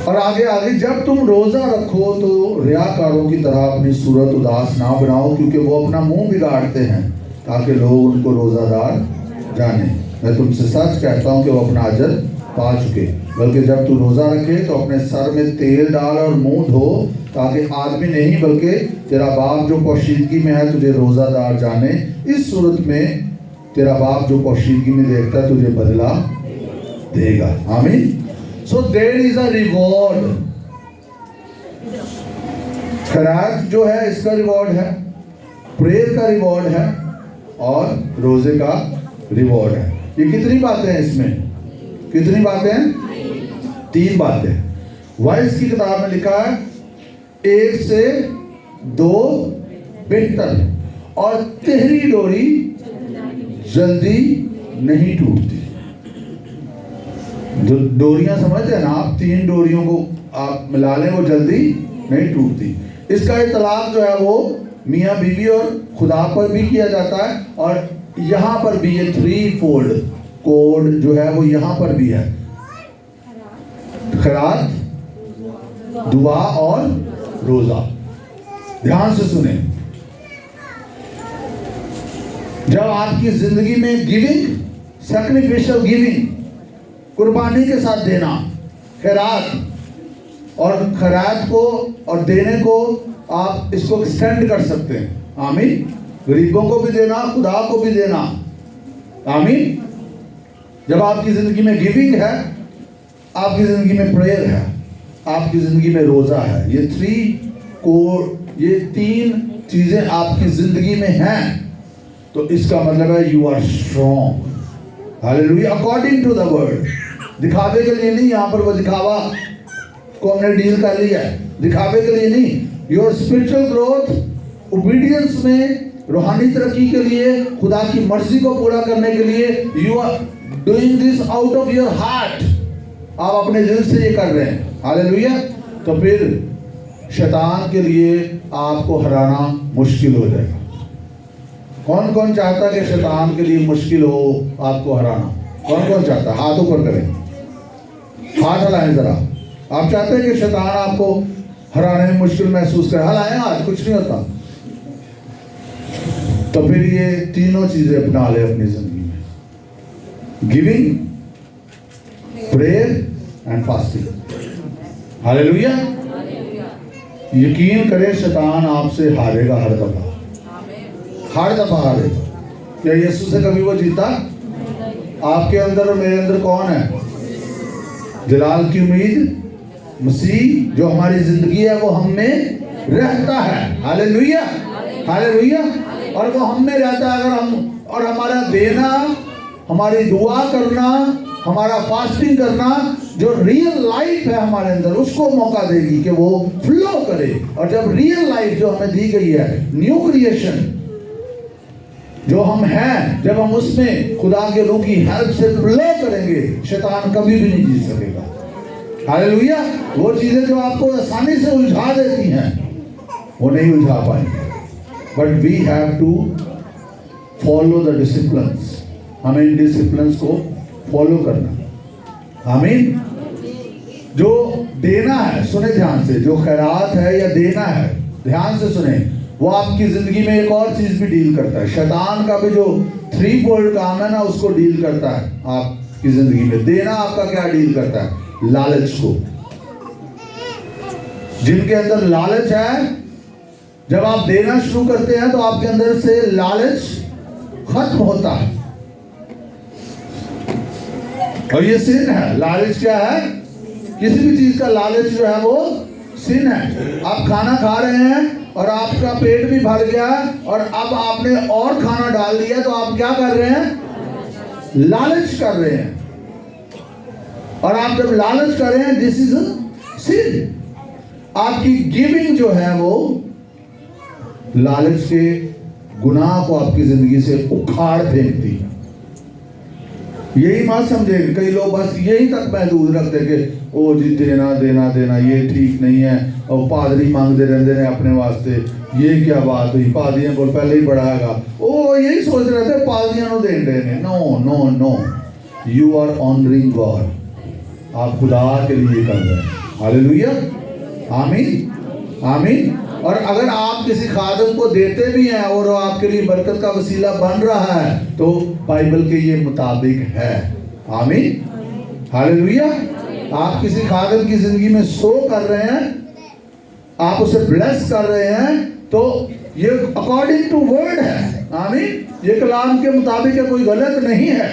और आगे आगे, जब तुम रोजा रखो तो रियाकारों की तरह अपनी सूरत उदास ना बनाओ, क्योंकि वो अपना मुंह बिगाड़ते हैं ताकि लोग उनको रोजादार जाने। मैं तुमसे सच कहता हूं कि वो अपना अजर पा चुके। बल्कि जब तू रोजा रखे तो अपने सर में तेल डाल और मुंह धो, ताकि आदमी नहीं बल्कि तेरा बाप जो पोशीदगी में है तुझे रोजादार जाने। इस सूरत में तेरा बाप जो पोशीदगी में देखता है तुझे बदला देगा। आमीन। So there is a reward. खैरात जो है इसका रिवॉर्ड है, प्रेयर का रिवॉर्ड है और रोजे का रिवॉर्ड है। ये कितनी बातें हैं इसमें? कितनी बातें हैं? 3 बातें। वाइस की किताब में लिखा है 1 से 2 बेहतर और तेरी डोरी जल्दी नहीं टूटती। जो डोरियां समझते हैं ना आप, 3 डोरियों को आप मिला लें वो जल्दी नहीं टूटती। इसका इतलाक जो है वो मियाँ बीवी और खुदा पर भी किया जाता है और यहाँ पर भी ये 3 फोल्ड कोड जो है वो यहाँ पर भी है। खैरात, दुआ और रोजा। ध्यान से सुने, जब आपकी जिंदगी में गिविंग, सैक्रिफिशियल गिविंग, कुर्बानी के साथ देना, खैरात और खैरात को और देने को आप इसको एक्सटेंड कर सकते हैं। आमीन। गरीबों को भी देना, खुदा को भी देना। आमीन। जब आपकी जिंदगी में गिविंग है, आपकी जिंदगी में प्रेयर है, आपकी जिंदगी में रोजा है, ये 3 चीजें आपकी जिंदगी में हैं, तो इसका मतलब है you are strong. Hallelujah. According to the word. दिखावे के लिए नहीं, यहाँ पर वो दिखावा को हमने डील कर लिया है, दिखावे के लिए नहीं। योर स्पिरिचुअल ग्रोथ, ओबीडियंस में, रूहानी तरक्की के लिए, खुदा की मर्जी को पूरा करने के लिए, you are doing this out of your heart. आप अपने दिल से ये कर रहे हैं। हालेलुया। तो फिर शैतान के लिए आपको हराना मुश्किल हो जाएगा। कौन कौन चाहता है कि शैतान के लिए मुश्किल हो आपको हराना? कौन कौन चाहता है? हाथ ऊपर करें, हाथ हलाएं जरा। आप चाहते हैं कि शैतान आपको हराने में मुश्किल महसूस करे? हलाएं हाथ, कुछ नहीं होता। तो फिर ये 3 चीजें अपना ले अपनी जिंदगी में, giving, prayer and fasting. Hallelujah. यकीन करें शैतान आपसे हारेगा, हर दफा हारेगा। क्या यीशु से कभी वो जीता? आपके अंदर और मेरे अंदर कौन है? जलाल की उम्मीद मसीह जो हमारी जिंदगी है वो हम में रहता है। हालेलुया। हालेलुया। और वो हम में रहता है। अगर हम और हमारा देना, हमारी दुआ करना, हमारा फास्टिंग करना, जो रियल लाइफ है हमारे अंदर, उसको मौका देगी कि वो फ्लो करे। और जब रियल लाइफ जो हमें दी गई है, न्यू क्रिएशन जो हम हैं, जब हम उसमें खुदा के रूह की हेल्प से फ्लो करेंगे, शैतान कभी भी नहीं जीत सकेगा। हालेलुया। वो चीजें जो आपको आसानी से उलझा देती हैं वो नहीं उलझा पाएंगे। But we have to follow the disciplines, हमें इन डिसिप्लिन्स को फॉलो करना। आमीन। जो देना है, सुने ध्यान से, जो खैरात है या देना है, ध्यान से सुने, वो आपकी जिंदगी में एक और चीज भी डील करता है। शैतान का भी जो 3-fold काम है ना, उसको डील करता है आपकी जिंदगी में। देना आपका क्या डील करता है? लालच को। जिनके अंदर लालच है, जब आप देना शुरू करते हैं तो आपके अंदर से लालच खत्म होता है। और ये सिन है। लालच क्या है? किसी भी चीज का लालच जो है वो सिन है। आप खाना खा रहे हैं और आपका पेट भी भर गया और अब आपने और खाना डाल दिया, तो आप क्या कर रहे हैं? लालच कर रहे हैं। और आप जब लालच कर रहे हैं, दिस इज सिन। आपकी गिविंग जो है वो लालच के गुनाह को आपकी जिंदगी से उखाड़ फेंकती। यही मत समझे, कई लोग बस यही तक महदूद रखते कि ओ जी देना देना देना ये ठीक नहीं है, और पादरी मांगते रहते हैं अपने वास्ते, ये क्या बात हुई, पादरियों को पहले ही बढ़ाएगा। ओ यही सोच रहे थे पादरियों को देने। No no no, you are honouring God. आप खुदा के लिए कर रहे हैं। हालेलुया, आमीन आमीन। और अगर आप किसी खादम को देते भी हैं और वो आपके लिए बरकत का वसीला बन रहा है, तो बाइबल के ये मुताबिक है। आमीन, हालेलुया। आप किसी खादम की जिंदगी में सो कर रहे हैं, आप उसे ब्लेस कर रहे हैं, तो ये अकॉर्डिंग टू वर्ड है। आमीन, ये कलाम के मुताबिक है, कोई गलत नहीं है।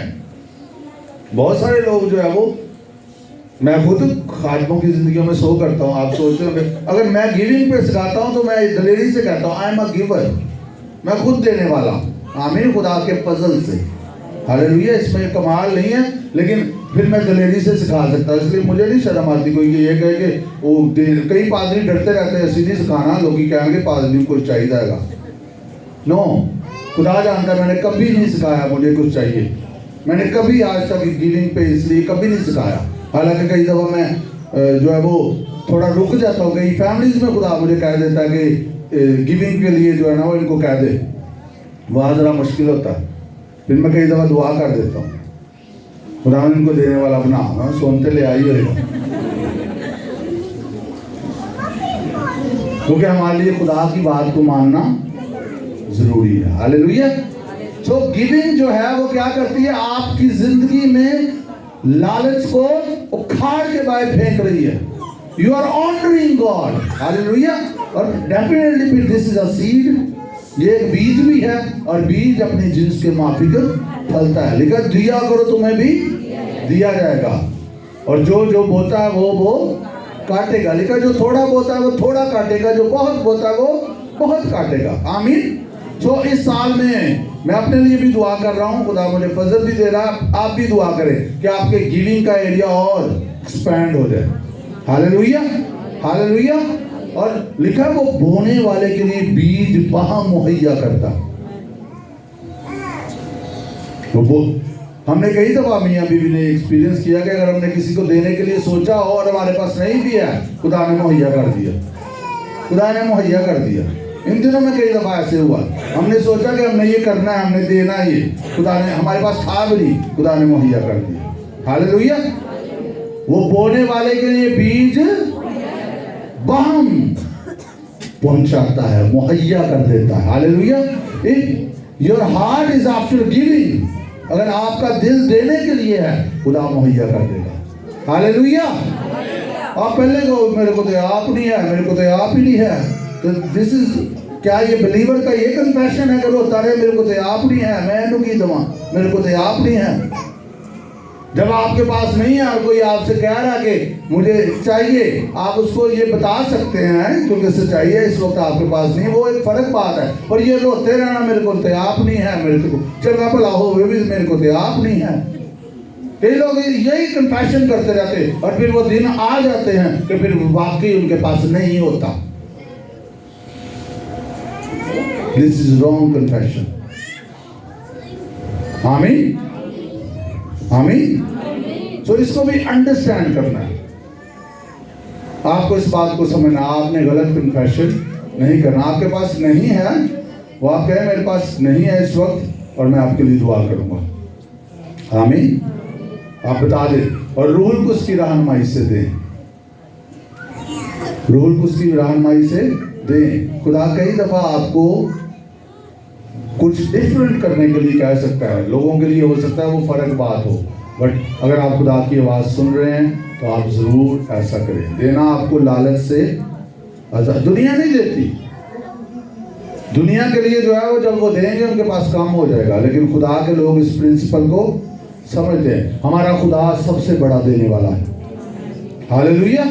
बहुत सारे लोग जो है वो, मैं खुद खादमों की जिंदगियों में सो करता हूँ। आप सोचते होंगे, अगर मैं गिविंग पे सिखाता हूँ तो मैं दलेरी से कहता हूँ आई एम अ गिवर, मैं खुद देने वाला हूँ। आमीन, खुदा के फजल से। हालेलुया, इसमें कमाल नहीं है, लेकिन फिर मैं दलेरी से सिखा सकता, इसलिए मुझे नहीं शर्म आती कोई ये कहे कि वो कई पादरी डरते रहते हैं सीधी सिखाना, लोग कहेंगे पादरी को कुछ चाहिए। नो, खुदा जानता है मैंने कभी नहीं सिखाया मुझे कुछ चाहिए। मैंने कभी आज तक गिविंग पे इसलिए कभी नहीं सिखाया। हालांकि कई दफ़ा मैं जो है वो थोड़ा रुक जाता हूँ। कई फैमिलीज में खुदा मुझे कह देता है कि गिविंग के लिए जो है ना वो इनको कह दे, वहाँ ज़रा मुश्किल होता है। फिर मैं कई दफ़ा दुआ कर देता हूँ, खुदा इनको देने वाला बना, सोनते ले आई होगा। क्योंकि हमारे लिए खुदा की बात को मानना ज़रूरी है। हालेलुया। सो गिविंग जो है वो क्या करती है? आपकी ज़िंदगी में लालच को उखाड़ के बाहर फेंक रही है। You are honouring God. Hallelujah. और डेफिनेटली फिर दिस इज अ सीड, ये एक बीज भी है, और बीज अपने जिन्स के माफिक फलता है। लिखा दिया करो तुम्हें भी दिया जाएगा, और जो जो बोता है वो काटेगा। लिखा जो थोड़ा बोता है वो थोड़ा काटेगा, जो बहुत बोता है वो बहुत काटेगा। आमीन। तो इस साल में मैं अपने लिए भी दुआ कर रहा हूँ, खुदा मुझे फजल भी दे रहा है, आप भी दुआ करें कि आपके गिविंग का एरिया और एक्सपैंड हो जाए। Hallelujah, hallelujah. और लिखा वो बोने वाले के लिए बीज वहां मुहैया करता। तो वो हमने कई दफा मियाँ बीवी ने एक्सपीरियंस किया कि अगर हमने किसी को देने के लिए सोचा हो और हमारे पास नहीं भी है, खुदा ने मुहैया कर दिया, खुदा ने मुहैया कर दिया। इन दिनों में कई दफा ऐसे हुआ, हमने सोचा कि हमने ये करना है, हमने देना है, ये खुदा ने, हमारे पास था भी नहीं, खुदा ने मुहैया कर दिया। हालेलुया। वो बोने वाले के लिए बीज बहम पहुंचाता है, मुहैया कर देता है। Hallelujah. If your heart is after giving, अगर आपका दिल देने के लिए है, खुदा मुहैया कर देगा। हालेलुया। आप पहले को मेरे को तो आप नहीं है, मेरे को तो आप ही नहीं है, तो दिस इज क्या ये बिलीवर का ये कन्फेशन है कि वो तारे मेरे को तो आप नहीं है, मैं इन्हों की दवा, मेरे को तो आप नहीं है। जब आपके पास नहीं है और कोई आपसे कह रहा है कि मुझे चाहिए, आप उसको ये बता सकते हैं क्योंकि सच्चाई है इस वक्त आपके पास नहीं, वो एक फर्क बात है। पर ये रोते रहना मेरे को तो आप नहीं है, मेरे को चंगा भला हो वे भी मेरे को तो आप नहीं है। कई लोग यही कन्फेशन करते रहते और फिर वो दिन आ जाते हैं कि फिर वाकई उनके पास नहीं होता। This is wrong confession. आमीन, आमीन। तो इसको भी अंडरस्टैंड करना है, आपको इस बात को समझना। आपने गलत कन्फेशन नहीं करना। आपके पास नहीं है, वो आप कहें मेरे पास नहीं है इस वक्त, और मैं आपके लिए दुआ करूँगा। आमीन। आप बता दें और रूहुल कुद्स की रहनुमाई से दें, रूहुल कुद्स की रहनुमाई से दें। खुदा कई दफ़ा आपको कुछ डिफरेंट करने के लिए कह सकता है, लोगों के लिए हो सकता है वो फ़र्क बात हो, बट अगर आप खुदा की आवाज़ सुन रहे हैं तो आप ज़रूर ऐसा करें। देना आपको लालच से दुनिया नहीं देती। दुनिया के लिए जो है वो जब वो देंगे उनके पास कम हो जाएगा, लेकिन खुदा के लोग इस प्रिंसिपल को समझते हैं। हमारा खुदा सबसे बड़ा देने वाला है। Hallelujah,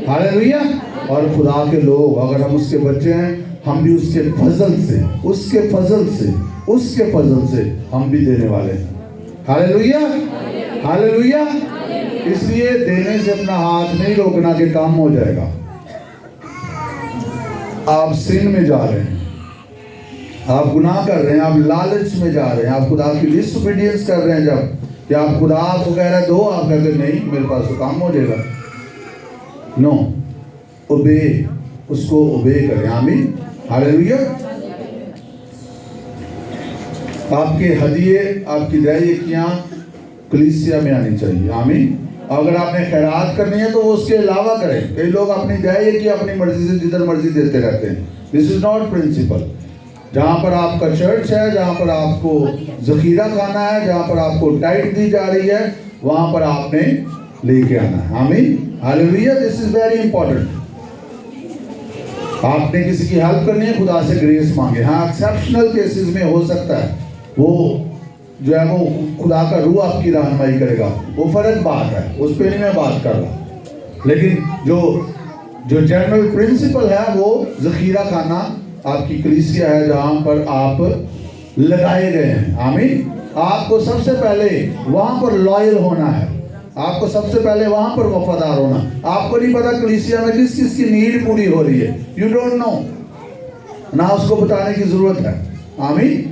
hallelujah. और खुदा के लोग अगर हम उसके बच्चे हैं, हम भी उसके फजल से, उसके फजल से, उसके फजल से हम भी देने वाले हैं। Hallelujah, hallelujah. इसलिए देने से अपना हाथ नहीं रोकना कि काम हो जाएगा। आप सिन में जा रहे हैं, आप गुनाह कर रहे हैं, आप लालच में जा रहे हैं, आप खुदा की डिसोबीडियंस कर रहे हैं। जब कि आप खुदा को कह रहे दो, आप कहते नहीं मेरे पास तो काम हो जाएगा। नो, ओबे, उसको ओबे करें। आमीन, हालेलुया। आपके हदिये, आपकी दयाकियाँ कलीसिया में आनी चाहिए। आमीन। अगर आपने खैरात करनी है तो वो उसके अलावा करें। कई लोग अपनी दयाकी अपनी मर्जी से जिधर मर्जी देते रहते हैं। This is not principle. जहाँ पर आपका चर्च है, जहाँ पर आपको ज़ख़ीरा खाना है, जहाँ पर आपको डाइट दी जा रही है, वहाँ पर आपने लेके आना है। आमीन, hallelujah. This is very important. आपने किसी की हेल्प करनी है, खुदा से ग्रेस मांगे। हाँ, एक्सेप्शनल केसेस में हो सकता है वो जो है वो खुदा का रूह आपकी रहनुमाई करेगा, वो फर्क बात है, उस पर नहीं मैं बात कर रहा। लेकिन जो जनरल प्रिंसिपल है वो ज़ख़ीरा खाना आपकी कलीसिया है, जहाँ पर आप लगाए गए हैं। आमीन। आपको सबसे पहले वहाँ पर लॉयल होना है, आपको सबसे पहले वहाँ पर वफादार होना। आपको नहीं पता कलीसिया में किस किस की नीड पूरी हो रही है, यू डोंट नो, ना उसको बताने की ज़रूरत है। आमीन।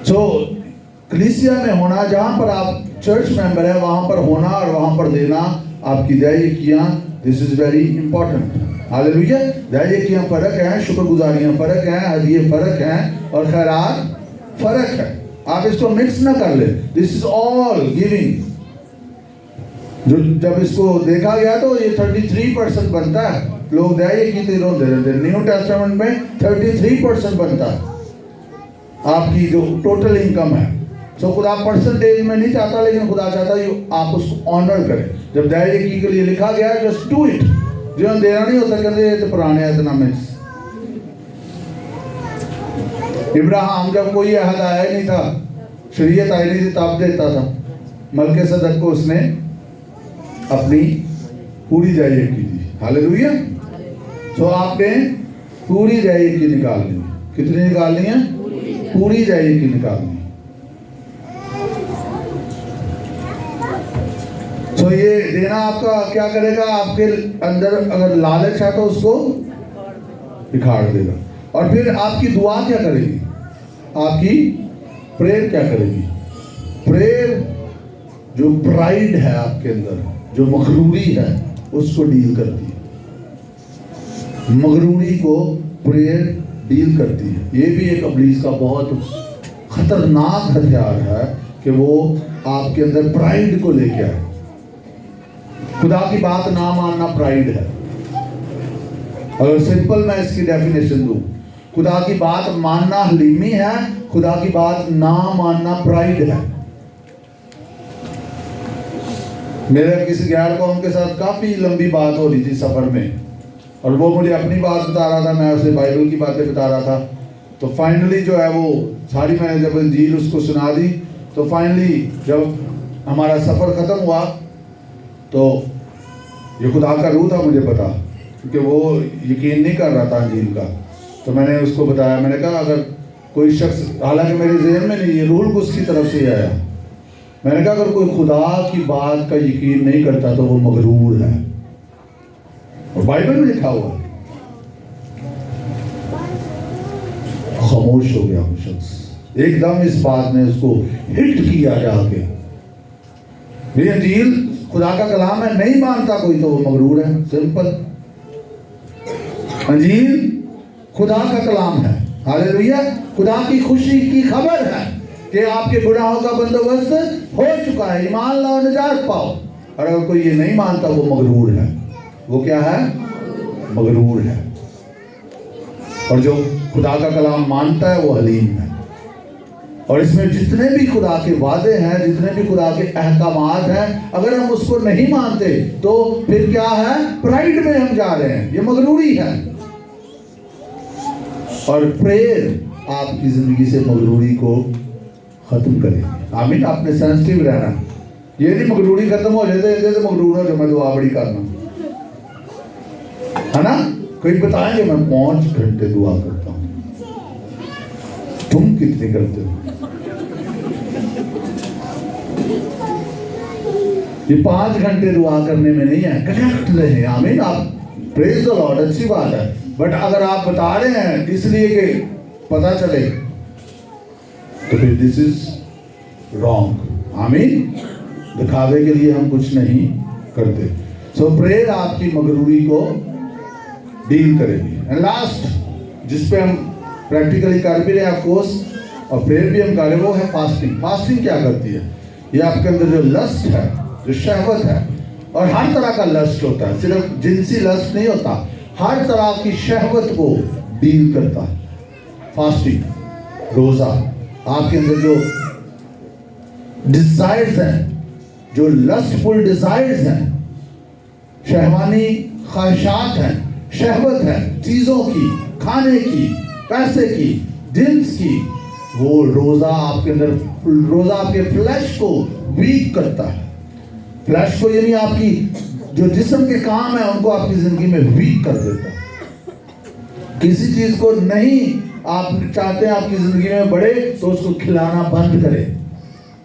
तो कलीसिया में होना, जहाँ पर आप चर्च मेंबर है वहाँ पर होना और वहाँ पर देना आपकी दयाकियाँ, this is very important. Hallelujah. दयाकियाँ फ़र्क हैं, शुक्रगुजारियाँ फ़र्क हैं, हदिये फ़र्क हैं और खैरात फ़र्क है। आप इसको मिक्स ना कर ले। This is all giving. जो जब इसको देखा गया तो ये 33% बनता है। लोग दयाकी तीरों दे रहे थे। न्यू टेस्टामेंट में 33% बनता है आपकी जो टोटल इनकम है। सो खुदा परसेंटेज में नहीं चाहता, लेकिन खुदा चाहता है आप उसको ऑनर करें। जब दयाकी के लिए लिखा गया जस्ट डू इट। जो देना नहीं होता कहते ये तो पुराने इकोनॉमिक्स। इब्राहिम जब कोई अहद आया नहीं था, शरीयत आई नहीं थी, तब देता था। मलकीसदक को उसने अपनी पूरी दयाकी दी। हालेलुया। सो आपने पूरी दयाकी निकालनी। कितनी निकालनी है? पूरी दयाकी निकालनी। तो ये देना आपका क्या करेगा? आपके अंदर अगर लालच है तो उसको बिखार देगा। और फिर आपकी दुआ क्या करेगी? आपकी प्रेयर क्या करेगी? प्रेयर जो प्राइड है आपके अंदर, जो मगरूरी है, उसको डील करती है। मगरूरी को प्रेयर डील करती है। ये भी एक इब्लीस का बहुत खतरनाक हथियार है कि वो आपके अंदर प्राइड को लेके आए। खुदा की बात ना मानना प्राइड है। अगर सिंपल मैं इसकी डेफिनेशन दूं, खुदा की बात मानना हलीमी है, खुदा की बात ना मानना प्राइड है। मेरे किसी गैर कौम के साथ काफ़ी लंबी बात हो रही थी सफ़र में, और वो मुझे अपनी बात बता रहा था, मैं उसे बाइबल की बातें बता रहा था। तो फाइनली जो है वो सारी मैंने जब इंजील उसको सुना दी, तो फाइनली जब हमारा सफ़र ख़त्म हुआ तो ये खुदा का रूह था, मुझे पता, क्योंकि वो यकीन नहीं कर रहा था अंजील का। तो मैंने उसको बताया, मैंने कहा अगर कोई शख्स, हालांकि मेरे ज़हन में नहीं, ये रूह उसकी तरफ से आया, मैंने कहा अगर कोई खुदा की बात का यकीन नहीं करता तो वो मगरूर है, और बाइबल में लिखा हुआ है। खामोश हो गया वो शख्स, एकदम इस बात ने उसको हिट किया जाके। ये अंजील खुदा का कलाम है, नहीं मानता कोई तो वो मगरूर है। सिंपल। अंजील खुदा का कलाम है। हालेलुया। खुदा की खुशी की खबर है कि आपके गुनाहों का बंदोबस्त हो चुका है, ईमान लाओ निजात पाओ। और अगर कोई ये नहीं मानता वो मगरूर है। वो क्या है? मगरूर है। और जो खुदा का कलाम मानता है वो हलीम है। और इसमें जितने भी खुदा के वादे हैं, जितने भी खुदा के अहकामात हैं, अगर हम उसको नहीं मानते तो फिर क्या है? प्राइड में हम जा रहे हैं, ये मगरूरी है। और प्रेयर आपकी जिंदगी से मगरूरी को खत्म करेगी। आमीन। आपने सेंसिटिव रहना, ये नहीं मगरूरी खत्म हो जाए तो मगरूर हो जो मैं दुआ बड़ी करना, है ना? कोई बताएंगे मैं 5 घंटे दुआ करता हूं, तुम कितने करते हो? ये 5 घंटे दुआ करने में नहीं है, कनेक्ट रहे। आमीन। आप प्रेज द लॉर्ड, अच्छी बात है। बट अगर आप बता रहे हैं इसलिए कि पता चले तो फिर दिस इज रॉन्ग। आमीन। दिखावे के लिए हम कुछ नहीं करते। सो प्रेयर आपकी मगरूरी को डील करेगी। एंड लास्ट, जिस पे हम प्रैक्टिकली कर भी रहे हैं ऑफकोर्स, और प्रेयर भी हम कर रहे, वो है फास्टिंग। फास्टिंग क्या करती है? ये आपके अंदर जो लस्ट है, जो शहवत है, और हर तरह का लस्ट होता है, सिर्फ जिनसी लस्ट नहीं होता, हर तरह की शहवत को डील करता है फास्टिंग, रोजा। आपके अंदर जो डिजायर्स हैं, जो लस्टफुल डिजायर्स हैं, शहवानी ख्वाहिशात हैं, शहवत है चीजों की, खाने की, पैसे की, जिन्स की, वो रोजा आपके अंदर, रोजा आपके फ्लैश को वीक करता है। फ्लैश को यानी आपकी जो जिस्म के काम है उनको आपकी जिंदगी में वीक कर देता है। किसी चीज को नहीं आप चाहते हैं आपकी जिंदगी में बढ़े तो उसको खिलाना बंद करें,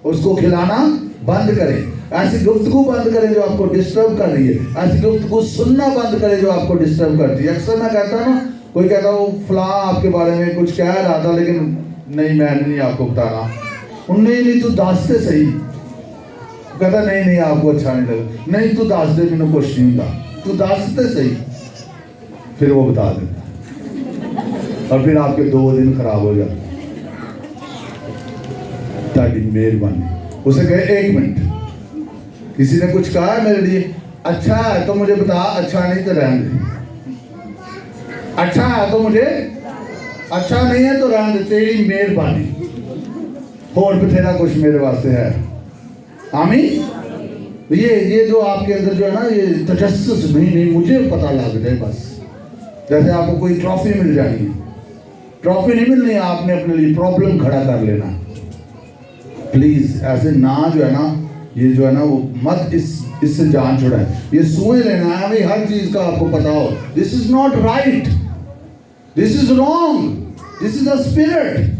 उसको खिलाना बंद करें। ऐसी गुफ्तगू बंद करें जो आपको डिस्टर्ब कर रही है, ऐसी गुफ्तगू सुनना बंद करें जो आपको डिस्टर्ब करती है। अक्सर मैं कहता हूँ ना, कोई कहता वो फलां आपके बारे में कुछ कह रहा था लेकिन नहीं मैं नहीं आपको बताना, नहीं तू दस दे सही, कहता नहीं आपको अच्छा नहीं लगा, नहीं तू दस दे, मैंने कुछ नहीं होता, तू दस दे सही, फिर वो बता देता और फिर आपके 2 दिन खराब हो जाते। ताकि मेहरबानी उसे कहे 1 मिनट, किसी ने कुछ कहा मेरे लिए, अच्छा है तो मुझे बता, अच्छा नहीं तो रहने दे, अच्छा है तो मुझे, अच्छा नहीं है तो रहने दे, तेरी मेहरबानी, और बथेरा कुछ मेरे वास्ते है। आमीन। ये जो आपके अंदर जो है ना, ये तजस्सुस नहीं मुझे पता लग जाए बस, जैसे आपको कोई ट्रॉफी मिल जानी है, ट्रॉफी नहीं मिलनी है, आपने अपने लिए प्रॉब्लम खड़ा कर लेना। प्लीज ऐसे ना जो है ना, ये जो है ना वो मत इससे जान छुड़ाए, ये सुए लेना है भाई, हर चीज का आपको पता हो। This is not right, this is wrong, this is a spirit.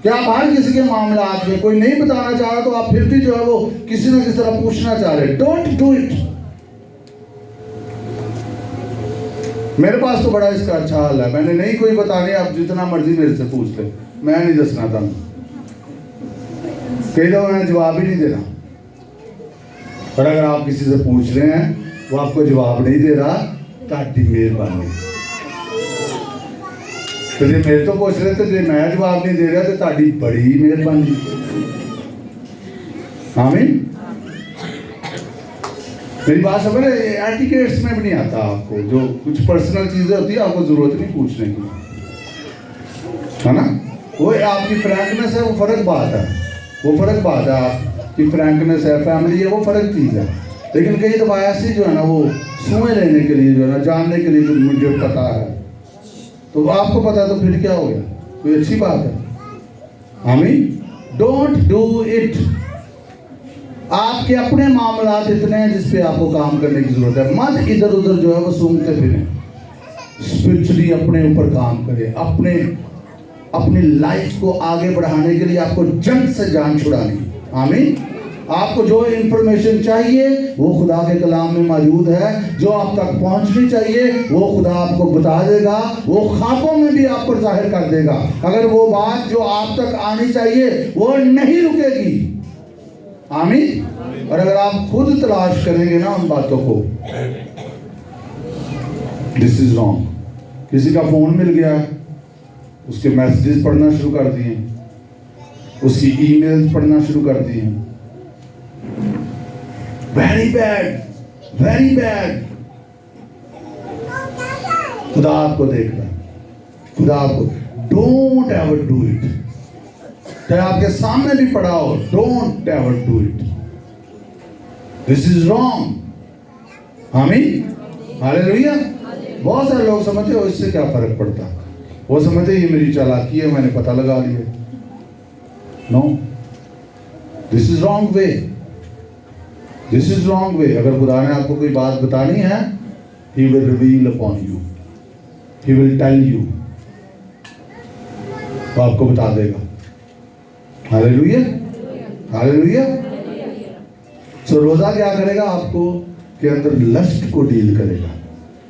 क्या आप हर किसी के मामलात में कोई नहीं बताना चाह रहा तो आप फिर भी जो है वो किसी न किसी तरह पूछना चाह रहे, डोंट डू इट। मेरे पास तो बड़ा इसका अच्छा हाल है, मैंने नहीं कोई बताने, आप जितना मर्जी मेरे से पूछ ले, मैं नहीं दसना था। कई दफा मैंने जवाब ही नहीं देना, और अगर आप किसी से पूछ रहे हैं वो आपको जवाब नहीं दे रहा, ताकि मेहरबानी, तो जे मेरे तो पूछ रहे थे, जे मैं जवाब नहीं दे रहा तो ताकि बड़ी मेहरबानी। आमीन। मेरी बात समझ रहे? एटिकेट्स में भी नहीं आता आपको, जो कुछ पर्सनल चीजें होती है आपको जरूरत नहीं पूछने की, है ना? वो आपकी फ्रैंकनेस है, वो फर्क बात है, वो फर्क बात है। आपकी फ्रैंकनेस है, फैमिली है, वो फर्क चीज है। लेकिन कई दफा ऐसी जो है ना, वो सुए लेने के लिए जो है ना, जानने के लिए जो मुझे पता है, तो आपको पता है तो फिर क्या हो गया, कोई अच्छी बात है। आमीन। Don't do it. आपके अपने मामलात इतने हैं जिस पे आपको काम करने की जरूरत है, मत इधर उधर जो है वो सूंघते फिरें। स्पिरिचुअली अपने ऊपर काम करें, अपनी लाइफ को आगे बढ़ाने के लिए आपको जंग से जान छुड़ानी। आमीन। आपको जो इंफॉर्मेशन चाहिए वो खुदा के कलाम में मौजूद है, जो आप तक पहुंचनी चाहिए वो खुदा आपको बता देगा, वो ख्वाबों में भी आप पर जाहिर कर देगा। अगर वो बात जो आप तक आनी चाहिए वो नहीं रुकेगी। आमीन। और अगर आप खुद तलाश करेंगे ना उन बातों को, दिस इज रॉन्ग। किसी का फोन मिल गया, उसके मैसेजेस पढ़ना शुरू कर दिए, उसकी ईमेल्स पढ़ना शुरू कर दिए। Very bad, very bad. खुदा आपको देख रहा है, खुदा आपको, डोंट एवर डू इट। चाहे आपके सामने भी पड़ा हो, don't ever do it, this is wrong. आमीन, हालेलुया। बहुत सारे लोग समझते हो इससे क्या फर्क पड़ता, वो समझते ये मेरी चालाकी है, मैंने पता लगा लिया। No, this is wrong way, this is wrong way. अगर खुदा ने आपको कोई बात बतानी है, he will reveal upon you, he will tell you, वो आपको बता देगा। Hallelujah, hallelujah. सो रोजा क्या करेगा, आपको के अंदर लस्ट को डील करेगा।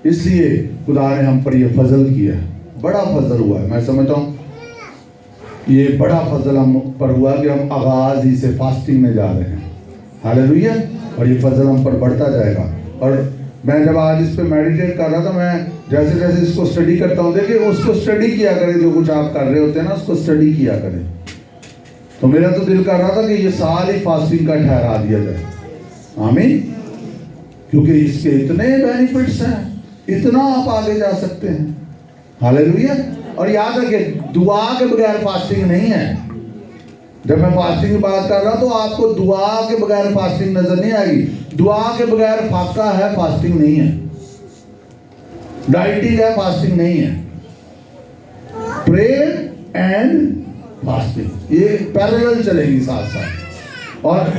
इसलिए खुदा ने हम पर यह फजल किया, बड़ा फजल हुआ है। मैं समझता हूँ ये बड़ा फजल हम पर हुआ कि हम आगाज ही से फास्टिंग में जा रहे हैं। हालेलुया। और ये फजल हम पर बढ़ता जाएगा। और मैं जब आज इस पे मेडिटेट कर रहा था, मैं जैसे जैसे इसको स्टडी करता हूँ, देखिए उसको स्टडी किया करें, जो कुछ आप कर रहे होते हैं ना उसको स्टडी किया करें। तो मेरा तो दिल कर रहा था कि ये साल ही फास्टिंग का ठहरा दिया जाए। आमीन। क्योंकि इसके इतने बेनिफिट्स हैं, इतना आप आगे जा सकते हैं। हालेलुया। और याद रखिए, दुआ के बगैर फास्टिंग नहीं है। जब मैं फास्टिंग की बात कर रहा हूं तो आपको दुआ के बगैर फास्टिंग नजर नहीं आएगी। दुआ के बगैर फाका है, फास्टिंग नहीं है। डाइटिंग है, फास्टिंग नहीं है। प्रेयर एंड फास्टिंग, ये पैरेलल चलेगी साथ साथ। और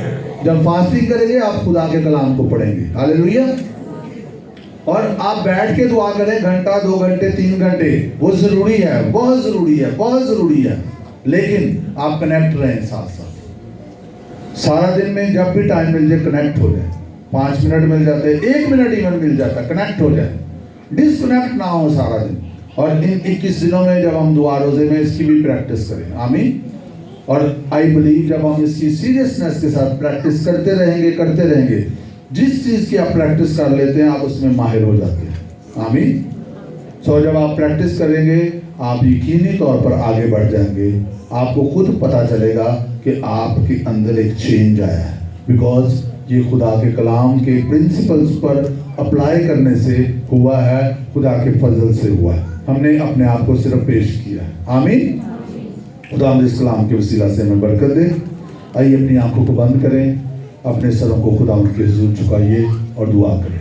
जब फास्टिंग करेंगे आप खुदा के कलाम को पढ़ेंगे। हालेलुया। और आप बैठ के दुआ करें, घंटा, 2 घंटे, 3 घंटे, वो जरूरी है, बहुत जरूरी है, बहुत जरूरी है। लेकिन आप कनेक्ट रहें साथ साथ। सारा दिन में जब भी टाइम मिल जाए कनेक्ट हो जाए। 5 मिनट मिल जाते, 1 मिनट इवन मिल जाता, कनेक्ट हो जाए, डिस्कनेक्ट ना हो सारा दिन। और इन 21 दिनों में जब हम दुआ रोजे में इसकी भी प्रैक्टिस करें। आमीन। और आई बिलीव जब हम इसकी सीरियसनेस के साथ प्रैक्टिस करते रहेंगे, जिस चीज़ की आप प्रैक्टिस कर लेते हैं आप उसमें माहिर हो जाते हैं। आमीन। सो जब आप प्रैक्टिस करेंगे आप यकीनी तौर पर आगे बढ़ जाएंगे। आपको खुद पता चलेगा कि आपके अंदर एक चेंज आया है, बिकॉज ये खुदा के कलाम के प्रिंसिपल्स पर अप्लाई करने से हुआ है, खुदा के फजल से हुआ है। हमने अपने आप को सिर्फ पेश किया है। आमीन। खुदा इस कलाम के वसीला से हमें बरकत दे। आइए अपनी आंखों को बंद करें, अपने सरों को खुदा के हुजूर झुकाइए और दुआ करें।